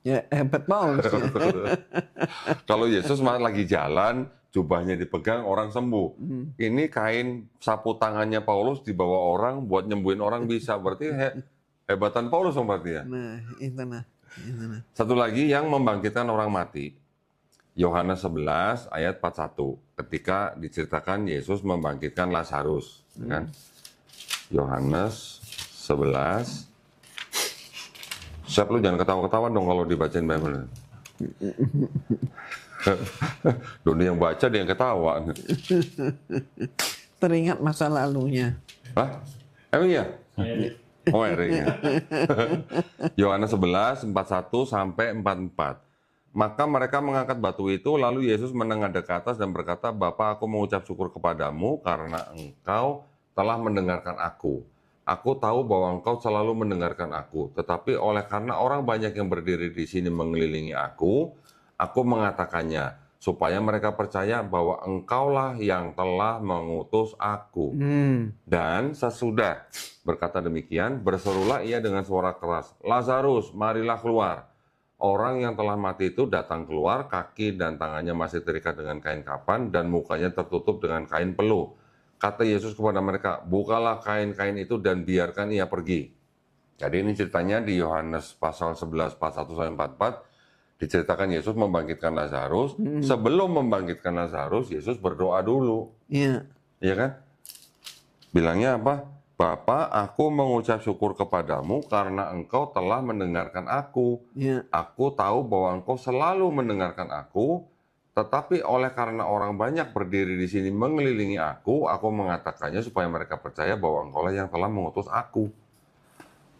Ya, hebat Paulus. Ya. Kalau Yesus malah lagi jalan, jubahnya dipegang, orang sembuh. Ini kain sapu tangannya Paulus dibawa orang, buat nyembuhin orang bisa. Berarti hebatan Paulus dong berarti ya? Nah, itu nah. Satu lagi yang membangkitkan orang mati. Yohanes 11 ayat 41. Ketika diceritakan Yesus membangkitkan Lazarus. Kan? Yohanes 11. Siap lu jangan ketawa-ketawa dong kalau dibacain Bible. Doni yang baca dia yang ketawa. Teringat masa lalunya. Hah? Emang iya? Oh, ya. Yohanes 11, 41 sampai 44. Maka mereka mengangkat batu itu, lalu Yesus menengadah ke atas dan berkata, Bapa, aku mengucap syukur kepadamu karena engkau telah mendengarkan aku. Aku tahu bahwa engkau selalu mendengarkan aku, tetapi oleh karena orang banyak yang berdiri di sini mengelilingi aku mengatakannya, supaya mereka percaya bahwa engkaulah yang telah mengutus aku. Dan sesudah berkata demikian, berserulah ia dengan suara keras, Lazarus, marilah keluar. Orang yang telah mati itu datang keluar, kaki dan tangannya masih terikat dengan kain kapan, dan mukanya tertutup dengan kain peluh. Kata Yesus kepada mereka, bukalah kain-kain itu dan biarkan ia pergi. Jadi ini ceritanya di Yohanes pasal 11, 41-44, diceritakan Yesus membangkitkan Lazarus. Sebelum membangkitkan Lazarus, Yesus berdoa dulu. Iya. Iya kan? Bilangnya apa? Bapa, aku mengucap syukur kepadamu karena engkau telah mendengarkan aku. Aku tahu bahwa engkau selalu mendengarkan aku, tetapi oleh karena orang banyak berdiri di sini mengelilingi aku mengatakannya supaya mereka percaya bahwa engkaulah yang telah mengutus aku.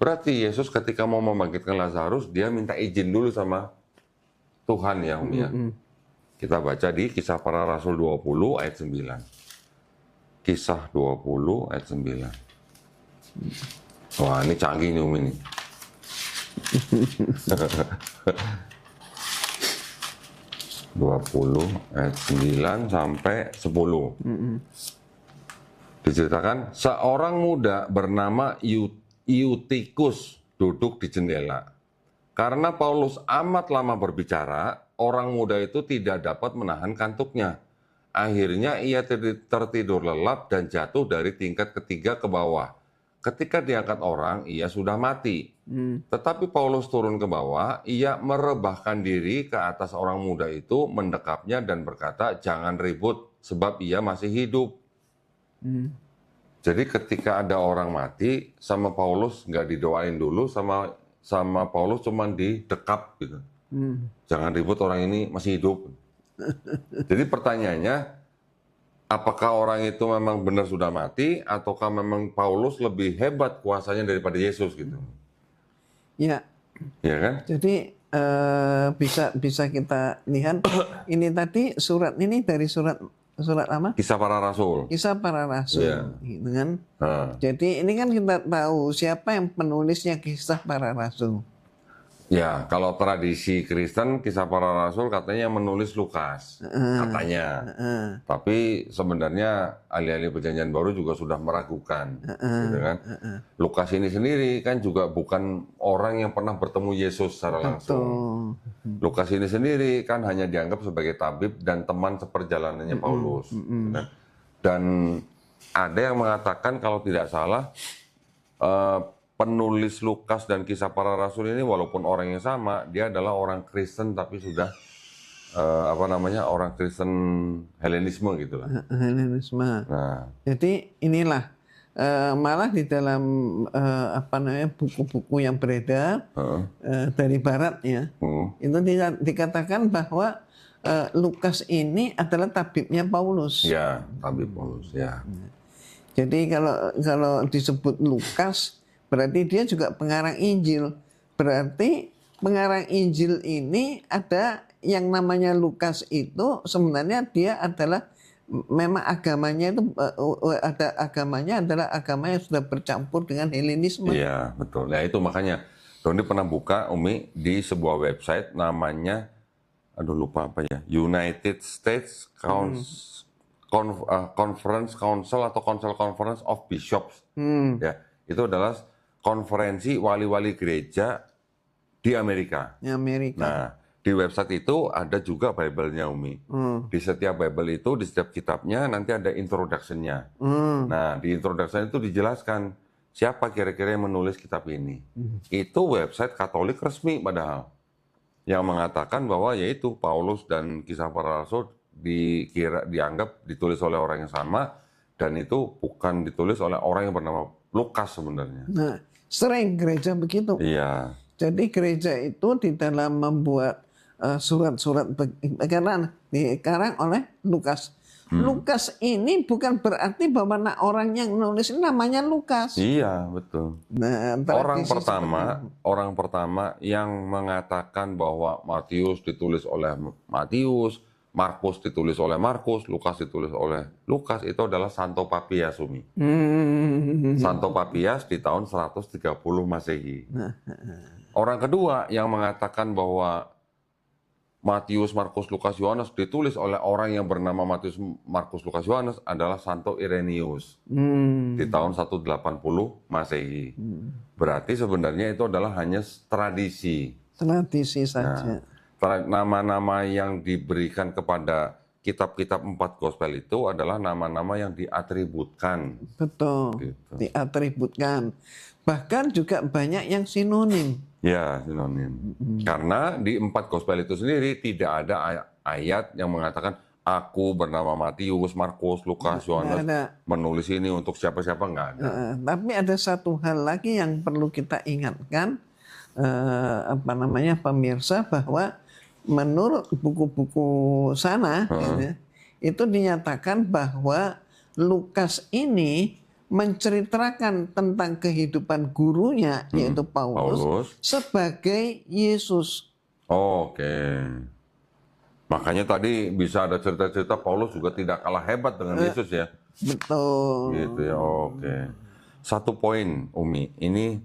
Berarti Yesus ketika mau membangkitkan Lazarus, dia minta izin dulu sama Tuhan ya, Umi ya. Kita baca di Kisah Para Rasul 20 ayat 9. Kisah 20 ayat 9. Wah, ini canggih nih Umi nih. ayat 9 sampai 10. Diceritakan, seorang muda bernama Eutikus duduk di jendela. Karena Paulus amat lama berbicara, orang muda itu tidak dapat menahan kantuknya. Akhirnya ia tertidur lelap dan jatuh dari tingkat ketiga ke bawah. Ketika diangkat orang, ia sudah mati. Tetapi Paulus turun ke bawah, ia merebahkan diri ke atas orang muda itu, mendekapnya dan berkata, jangan ribut, sebab ia masih hidup. Jadi ketika ada orang mati, sama Paulus nggak didoain dulu, sama Paulus cuma didekap gitu. Jangan ribut, orang ini masih hidup. Jadi pertanyaannya, apakah orang itu memang benar sudah mati, ataukah memang Paulus lebih hebat kuasanya daripada Yesus gitu? Ya. Iya kan? Jadi bisa kita lihat ini tadi surat ini dari surat apa? Kisah Para Rasul. Kisah Para Rasul, gitu kan? Jadi ini kan kita tahu siapa yang penulisnya Kisah Para Rasul. Ya, kalau tradisi Kristen Kisah Para Rasul katanya yang menulis Lukas, katanya. Tapi sebenarnya ahli-ahli Perjanjian Baru juga sudah meragukan, gitu kan? Lukas ini sendiri kan juga bukan orang yang pernah bertemu Yesus secara langsung. Lukas ini sendiri kan hanya dianggap sebagai tabib dan teman seperjalanannya Paulus. Gitu kan? Dan ada yang mengatakan kalau tidak salah penulis Lukas dan Kisah Para Rasul ini walaupun orang yang sama, dia adalah orang Kristen tapi sudah orang Kristen Helenisme gitu lah. Helenisme. Nah, jadi inilah malah di dalam buku-buku yang beredar dari Barat ya, itu dikatakan bahwa Lukas ini adalah tabibnya Paulus. Ya, tabib Paulus ya. Jadi kalau disebut Lukas berarti dia juga pengarang Injil. Berarti pengarang Injil ini ada yang namanya Lukas itu sebenarnya dia adalah memang agamanya itu agamanya adalah agama yang sudah bercampur dengan Helenisme. Iya, betul. Nah, itu makanya Doni pernah buka Umi di sebuah website namanya lupa apa ya, United States Conference Council atau Council Conference of Bishops. Ya, itu adalah konferensi wali-wali gereja di Amerika. Nah, di website itu ada juga Bible-nya, Umi. Di setiap Bible itu, di setiap kitabnya nanti ada introduction-nya. Nah, di introduction itu dijelaskan siapa kira-kira yang menulis kitab ini. Itu website Katolik resmi padahal. Yang mengatakan bahwa yaitu Paulus dan Kisah Para Rasul dianggap ditulis oleh orang yang sama, dan itu bukan ditulis oleh orang yang bernama Lukas sebenarnya. Nah, sering gereja begitu. Iya. Jadi gereja itu di dalam membuat surat-surat karena dikarang oleh Lukas. Lukas ini bukan berarti bahwa orang yang nulis ini namanya Lukas. Iya, betul. Nah, orang pertama yang mengatakan bahwa Matius ditulis oleh Matius, Markus ditulis oleh Markus, Lukas ditulis oleh Lukas, itu adalah Santo Papias, Umi. Santo Papias di tahun 130 Masehi. Orang kedua yang mengatakan bahwa Matius, Markus, Lukas, Yohanes ditulis oleh orang yang bernama Matius, Markus, Lukas, Yohanes adalah Santo Irenaeus di tahun 180 Masehi. Berarti sebenarnya itu adalah hanya tradisi. Tradisi saja. Nama-nama yang diberikan kepada kitab-kitab 4 gospel itu adalah nama-nama yang diatributkan. Betul, gitu. Diatributkan. Bahkan juga banyak yang sinonim. Ya, sinonim. Karena di 4 gospel itu sendiri tidak ada ayat yang mengatakan aku bernama Matius, Markus, Lukas, Yohanes menulis ini untuk siapa-siapa, nggak ada. Tapi ada satu hal lagi yang perlu kita ingatkan, pemirsa, bahwa menurut buku-buku sana itu dinyatakan bahwa Lukas ini menceritakan tentang kehidupan gurunya yaitu Paulus sebagai Yesus. Oke. Makanya tadi bisa ada cerita-cerita Paulus juga tidak kalah hebat dengan Yesus ya. Betul. Gitu ya. Oke. Satu poin, Umi. Ini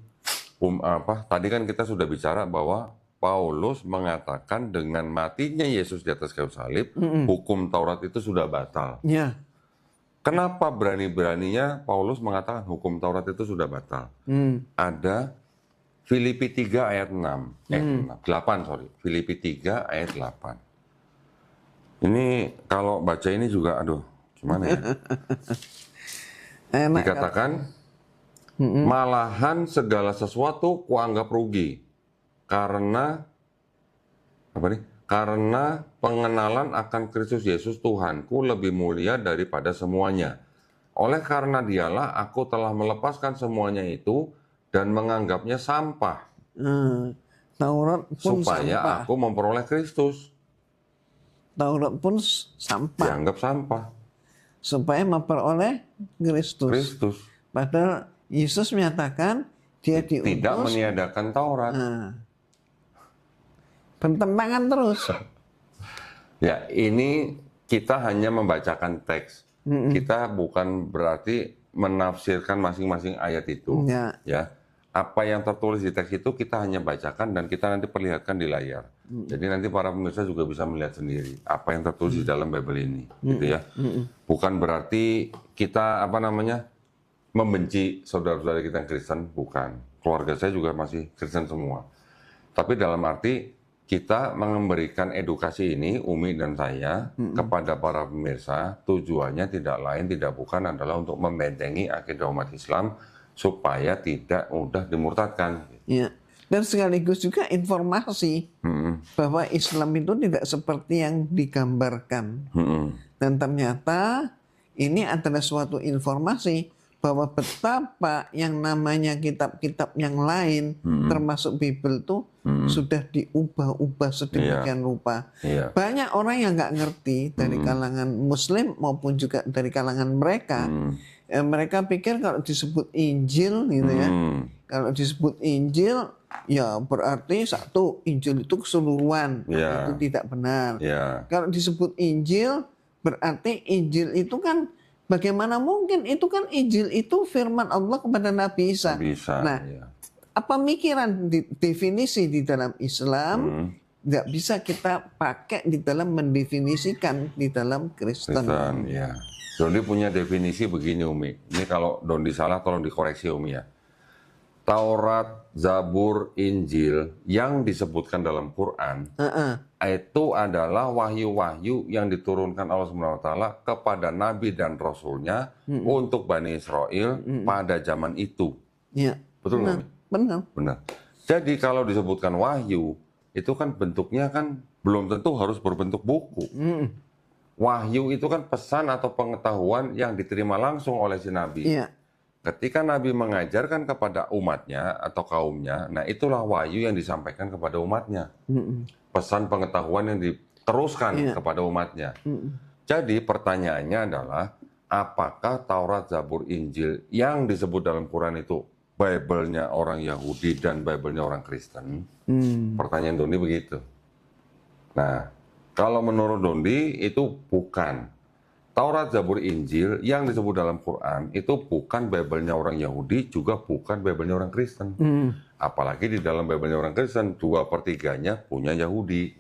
tadi kan kita sudah bicara bahwa Paulus mengatakan dengan matinya Yesus di atas kayu salib, hukum Taurat itu sudah batal. Ya. Kenapa berani-beraninya Paulus mengatakan hukum Taurat itu sudah batal? Ada Filipi 3 ayat 8, Filipi 3 ayat 8. Ini kalau baca ini juga, gimana ya? Dikatakan, malahan segala sesuatu kuanggap rugi. Karena pengenalan akan Kristus Yesus Tuhanku lebih mulia daripada semuanya. Oleh karena dialah aku telah melepaskan semuanya itu dan menganggapnya sampah. Taurat pun supaya sampah. Aku memperoleh Kristus. Taurat pun sampah. Dianggap sampah. Supaya memperoleh Kristus. Padahal Yesus menyatakan dia diutus tidak meniadakan Taurat. bertentangan terus. Ya, ini kita hanya membacakan teks. Kita bukan berarti menafsirkan masing-masing ayat itu. Ya. Apa yang tertulis di teks itu kita hanya bacakan dan kita nanti perlihatkan di layar. Jadi nanti para pemirsa juga bisa melihat sendiri apa yang tertulis di dalam Bible ini, gitu ya. Bukan berarti kita membenci saudara-saudara kita yang Kristen, bukan. Keluarga saya juga masih Kristen semua. Tapi dalam arti kita memberikan edukasi ini, Umi dan saya, kepada para pemirsa, tujuannya tidak lain, tidak bukan adalah untuk membentengi akidah umat Islam supaya tidak mudah dimurtadkan. Ya. Dan sekaligus juga informasi bahwa Islam itu tidak seperti yang digambarkan. Dan ternyata ini adalah suatu informasi bahwa betapa yang namanya kitab-kitab yang lain, termasuk Bible itu sudah diubah-ubah sedemikian rupa. Banyak orang yang nggak ngerti dari kalangan Muslim maupun juga dari kalangan mereka. Mereka pikir kalau disebut Injil gitu ya, kalau disebut Injil ya berarti satu Injil itu keseluruhan, itu tidak benar. Kalau disebut Injil berarti Injil itu kan bagaimana mungkin? Itu kan Injil itu firman Allah kepada Nabi Isa. Apa mikiran definisi di dalam Islam nggak bisa kita pakai di dalam mendefinisikan di dalam Kristen. Ya. Dondi punya definisi begini, Umi. Ini kalau Dondi salah tolong dikoreksi, Umi ya. Taurat, Zabur, Injil yang disebutkan dalam Quran itu adalah wahyu-wahyu yang diturunkan Allah SWT kepada Nabi dan Rasulnya untuk Bani Israel pada zaman itu. Betul nggak? Benar. Jadi kalau disebutkan wahyu, itu kan bentuknya kan belum tentu harus berbentuk buku. Wahyu itu kan pesan atau pengetahuan yang diterima langsung oleh si Nabi. Ketika Nabi mengajarkan kepada umatnya atau kaumnya, nah itulah wahyu yang disampaikan kepada umatnya. Pesan pengetahuan yang diteruskan kepada umatnya. Jadi pertanyaannya adalah, apakah Taurat, Zabur, Injil yang disebut dalam Quran itu Bible-nya orang Yahudi dan Bible-nya orang Kristen? Pertanyaan Dondi begitu. Nah, kalau menurut Dondi itu bukan. Taurat, Zabur, Injil yang disebut dalam Quran itu bukan Bible-nya orang Yahudi, juga bukan Bible-nya orang Kristen. Apalagi di dalam Bible-nya orang Kristen, 2/3-nya punya Yahudi.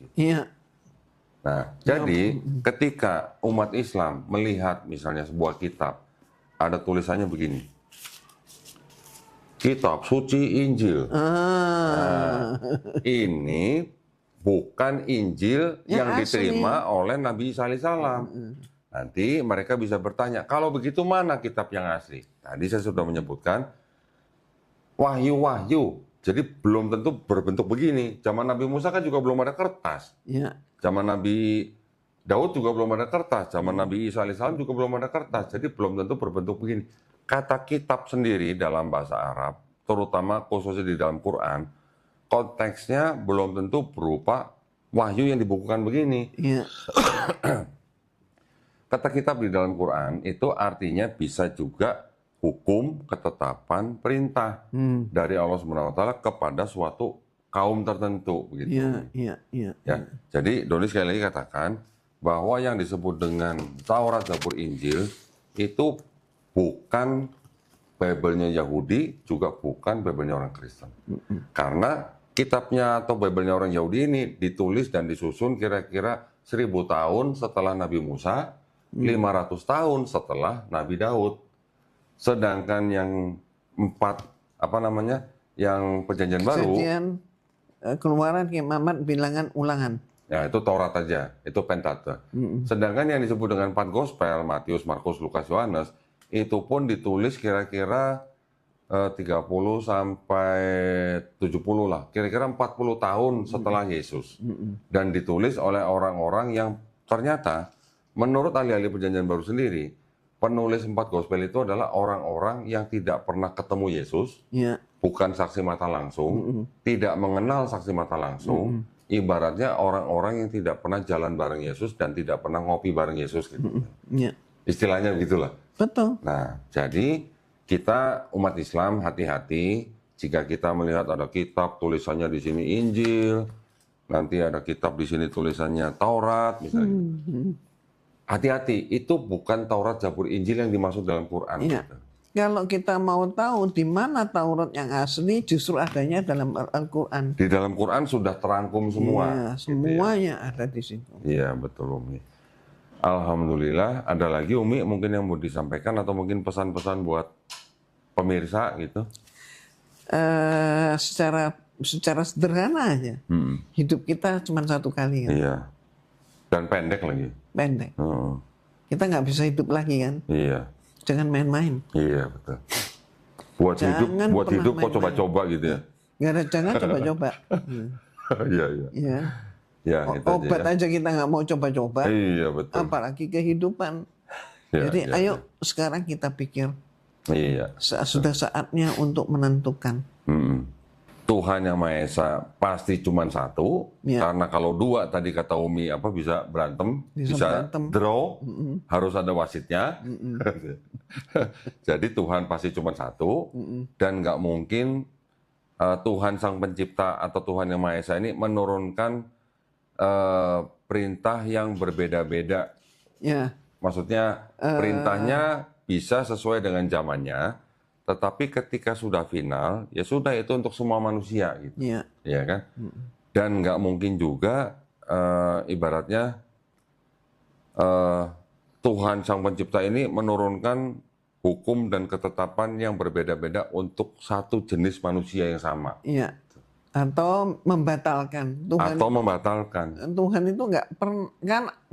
Nah, jadi ketika umat Islam melihat misalnya sebuah kitab, ada tulisannya begini. Kitab Suci Injil. Nah, ini bukan Injil yang diterima oleh Nabi Isa alaihissalam. Nanti mereka bisa bertanya, kalau begitu mana kitab yang asli? Tadi saya sudah menyebutkan wahyu-wahyu. Jadi belum tentu berbentuk begini. Zaman Nabi Musa kan juga belum ada kertas. Zaman Nabi Daud juga belum ada kertas. Zaman Nabi Isa alaihissalam juga belum ada kertas. Jadi belum tentu berbentuk begini. Kata kitab sendiri dalam bahasa Arab, terutama khususnya di dalam Quran, konteksnya belum tentu berupa wahyu yang dibukukan begini. Kata kitab di dalam Quran itu artinya bisa juga hukum, ketetapan, perintah dari Allah SWT kepada suatu kaum tertentu. Begitu. Jadi Doni sekali lagi katakan bahwa yang disebut dengan Taurat, Zabur, Injil itu bukan Bible-nya Yahudi, juga bukan Bible-nya orang Kristen. Karena kitabnya atau Bible-nya orang Yahudi ini ditulis dan disusun kira-kira 1000 tahun setelah Nabi Musa, 500 tahun setelah Nabi Daud. Sedangkan yang yang perjanjian baru, Keluaran, Imamat, Bilangan, Ulangan. Ya, itu Taurat aja, itu Pentateuch. Sedangkan yang disebut dengan 4 Gospel, Matius, Markus, Lukas, Yohanes, itu pun ditulis kira-kira 30 sampai 70 lah, kira-kira 40 tahun setelah Yesus. Dan ditulis oleh orang-orang yang ternyata menurut ahli-ahli perjanjian baru sendiri, penulis 4 Gospel itu adalah orang-orang yang tidak pernah ketemu Yesus, bukan saksi mata langsung, tidak mengenal saksi mata langsung, ibaratnya orang-orang yang tidak pernah jalan bareng Yesus dan tidak pernah ngopi bareng Yesus. Gitu. Istilahnya begitulah. Betul. Nah, jadi kita umat Islam hati-hati jika kita melihat ada kitab tulisannya di sini Injil, nanti ada kitab di sini tulisannya Taurat misalnya. Hati-hati, itu bukan Taurat, Zabur, Injil yang dimaksud dalam Quran. Iya. Gitu. Kalau kita mau tahu di mana Taurat yang asli, justru adanya dalam Al-Quran. Di dalam Quran sudah terangkum semua. Iya, semuanya ada di situ. Iya, betul Umi. Alhamdulillah. Ada lagi Umi mungkin yang mau disampaikan atau mungkin pesan-pesan buat pemirsa gitu? Secara sederhana aja, hidup kita cuma satu kali kan. Iya. Dan pendek lagi. Pendek. Kita nggak bisa hidup lagi kan. Iya. Jangan main-main. Iya betul. Buat hidup kok coba-coba gitu ya. Nggak ada, jangan coba-coba. Iya iya. Iya. Ya, obat aja kita nggak mau coba-coba. Iya betul. Apalagi kehidupan. Ya, Jadi ya, ayo sekarang kita pikir. Iya. Sudah saatnya untuk menentukan. Tuhan yang Maha Esa pasti cuma satu, Ya. karena kalau dua tadi kata Umi bisa berantem, bisa draw, harus ada wasitnya. Jadi Tuhan pasti cuma satu, dan nggak mungkin Tuhan Sang Pencipta atau Tuhan yang Maha Esa ini menurunkan perintah yang berbeda-beda. Ya. Maksudnya perintahnya bisa sesuai dengan zamannya. Tetapi ketika sudah final, ya sudah itu untuk semua manusia gitu, ya kan? Dan nggak mungkin juga ibaratnya Tuhan Sang Pencipta ini menurunkan hukum dan ketetapan yang berbeda-beda untuk satu jenis manusia yang sama. Iya. Atau membatalkan. Tuhan itu nggak pernah,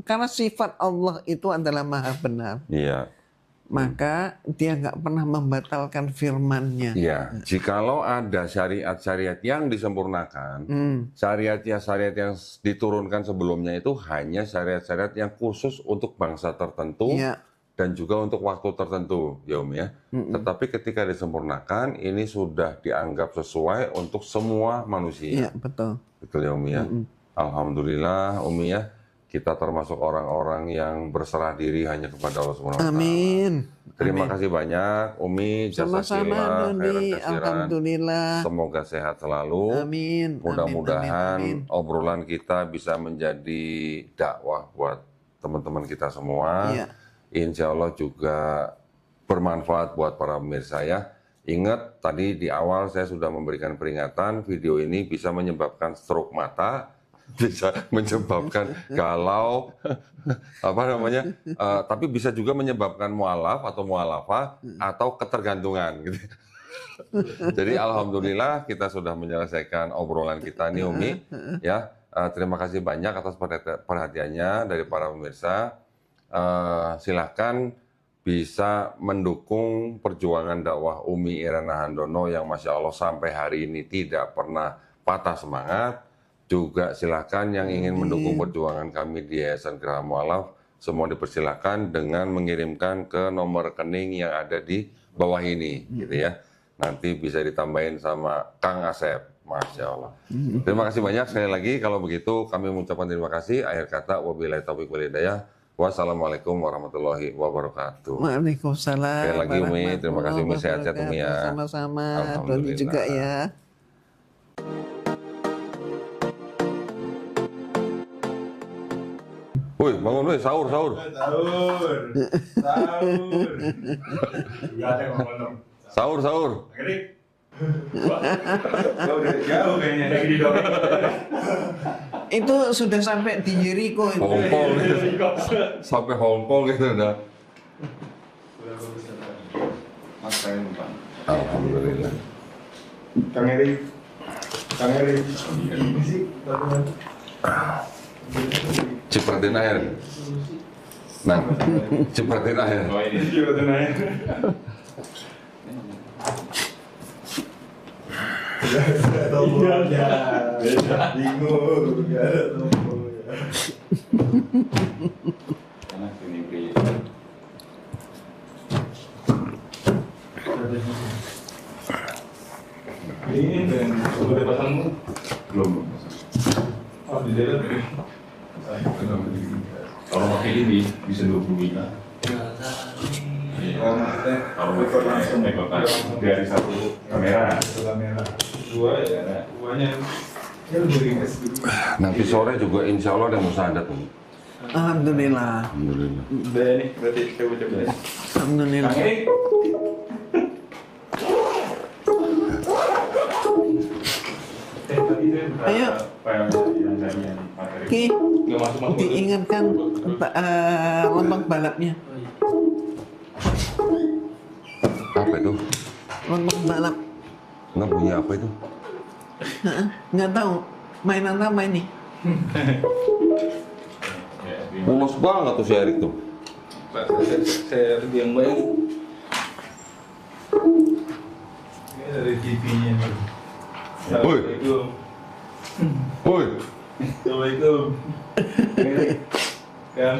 karena sifat Allah itu adalah maha benar. Iya. Maka dia nggak pernah membatalkan firman-Nya. Iya, jikalau ada syariat-syariat yang disempurnakan, syariat yang diturunkan sebelumnya itu hanya syariat-syariat yang khusus untuk bangsa tertentu dan juga untuk waktu tertentu, ya Umi ya. Tetapi ketika disempurnakan, ini sudah dianggap sesuai untuk semua manusia. Iya, betul. Betul ya Umi ya. Alhamdulillah Umi ya. Kita termasuk orang-orang yang berserah diri hanya kepada Allah Subhanahu wa taala. Amin. Terima kasih banyak Umi, Sama-sama Doni, alhamdulillah. Semoga sehat selalu. Amin. Mudah-mudahan obrolan kita bisa menjadi dakwah buat teman-teman kita semua. Iya. Insya Allah juga bermanfaat buat para pemirsa ya. Ingat tadi di awal saya sudah memberikan peringatan, video ini bisa menyebabkan stroke mata, bisa menyebabkan galau, tapi bisa juga menyebabkan mualaf atau mualafah atau ketergantungan. Gitu. Jadi alhamdulillah kita sudah menyelesaikan obrolan kita nih Umi. Ya, terima kasih banyak atas perhatiannya dari para pemirsa. Silakan bisa mendukung perjuangan dakwah Umi Irana Handono yang Masya Allah sampai hari ini tidak pernah patah semangat. Juga silakan yang ingin mendukung perjuangan kami di Yayasan Geraha Mu'alaf, semua dipersilakan dengan mengirimkan ke nomor rekening yang ada di bawah ini, gitu ya. Nanti bisa ditambahin sama Kang Asep, Masya Allah. Terima kasih banyak sekali lagi. Kalau begitu kami mengucapkan terima kasih. Akhir kata, wabillahi taufiq wal hidayah. Wassalamualaikum warahmatullahi wabarakatuh. Waalaikumsalam. Sekali lagi Umi, terima kasih Umi, sehat-sehat Umi ya. Sama-sama, Doni juga ya. Woi, bangun woi, sahur. Sahur. Enggak ada ngomong. Sahur. Ngerik. Udah jauh kayaknya dari di dorong. Itu sudah sampai di Jericho itu. Hongkong gitu. Sampai Hongkong gitu udah. Maksain Pak. Alhamdulillah. Kang Erik. Cipratin air. Nah, cipratin air. Oh ini cipratin air. Gak ada tombolnya. Bingung. Gak ada tombolnya. Karena ini beri. Ini dan udah pasangmu? Belum. Oh di dalam. Kalau pakai ini bisa 20 juta. Kalau langsung dari satu kamera. Dua ya, duanya Ya lebih ringan sedikit. Nanti sore juga insya Allah ada musadat nih. Alhamdulillah. Alhamdulillah. Udah nih, berarti saya baca dulu. Alhamdulillah. Kang ini. Ayo. Yang materi. Ki, Nggak masuk-masuk. diingatkan lontong balapnya. Apa itu? Lontong balap. Nggak bunyi apa itu? Nggak tahu mainan apa ini. Polos banget tuh si Erik tuh. Pak, saya lebih yang baik. Ini dari TV-nya nih. Woi. Assalamualaikum. Woi, Assalamualaikum. Ini, kan?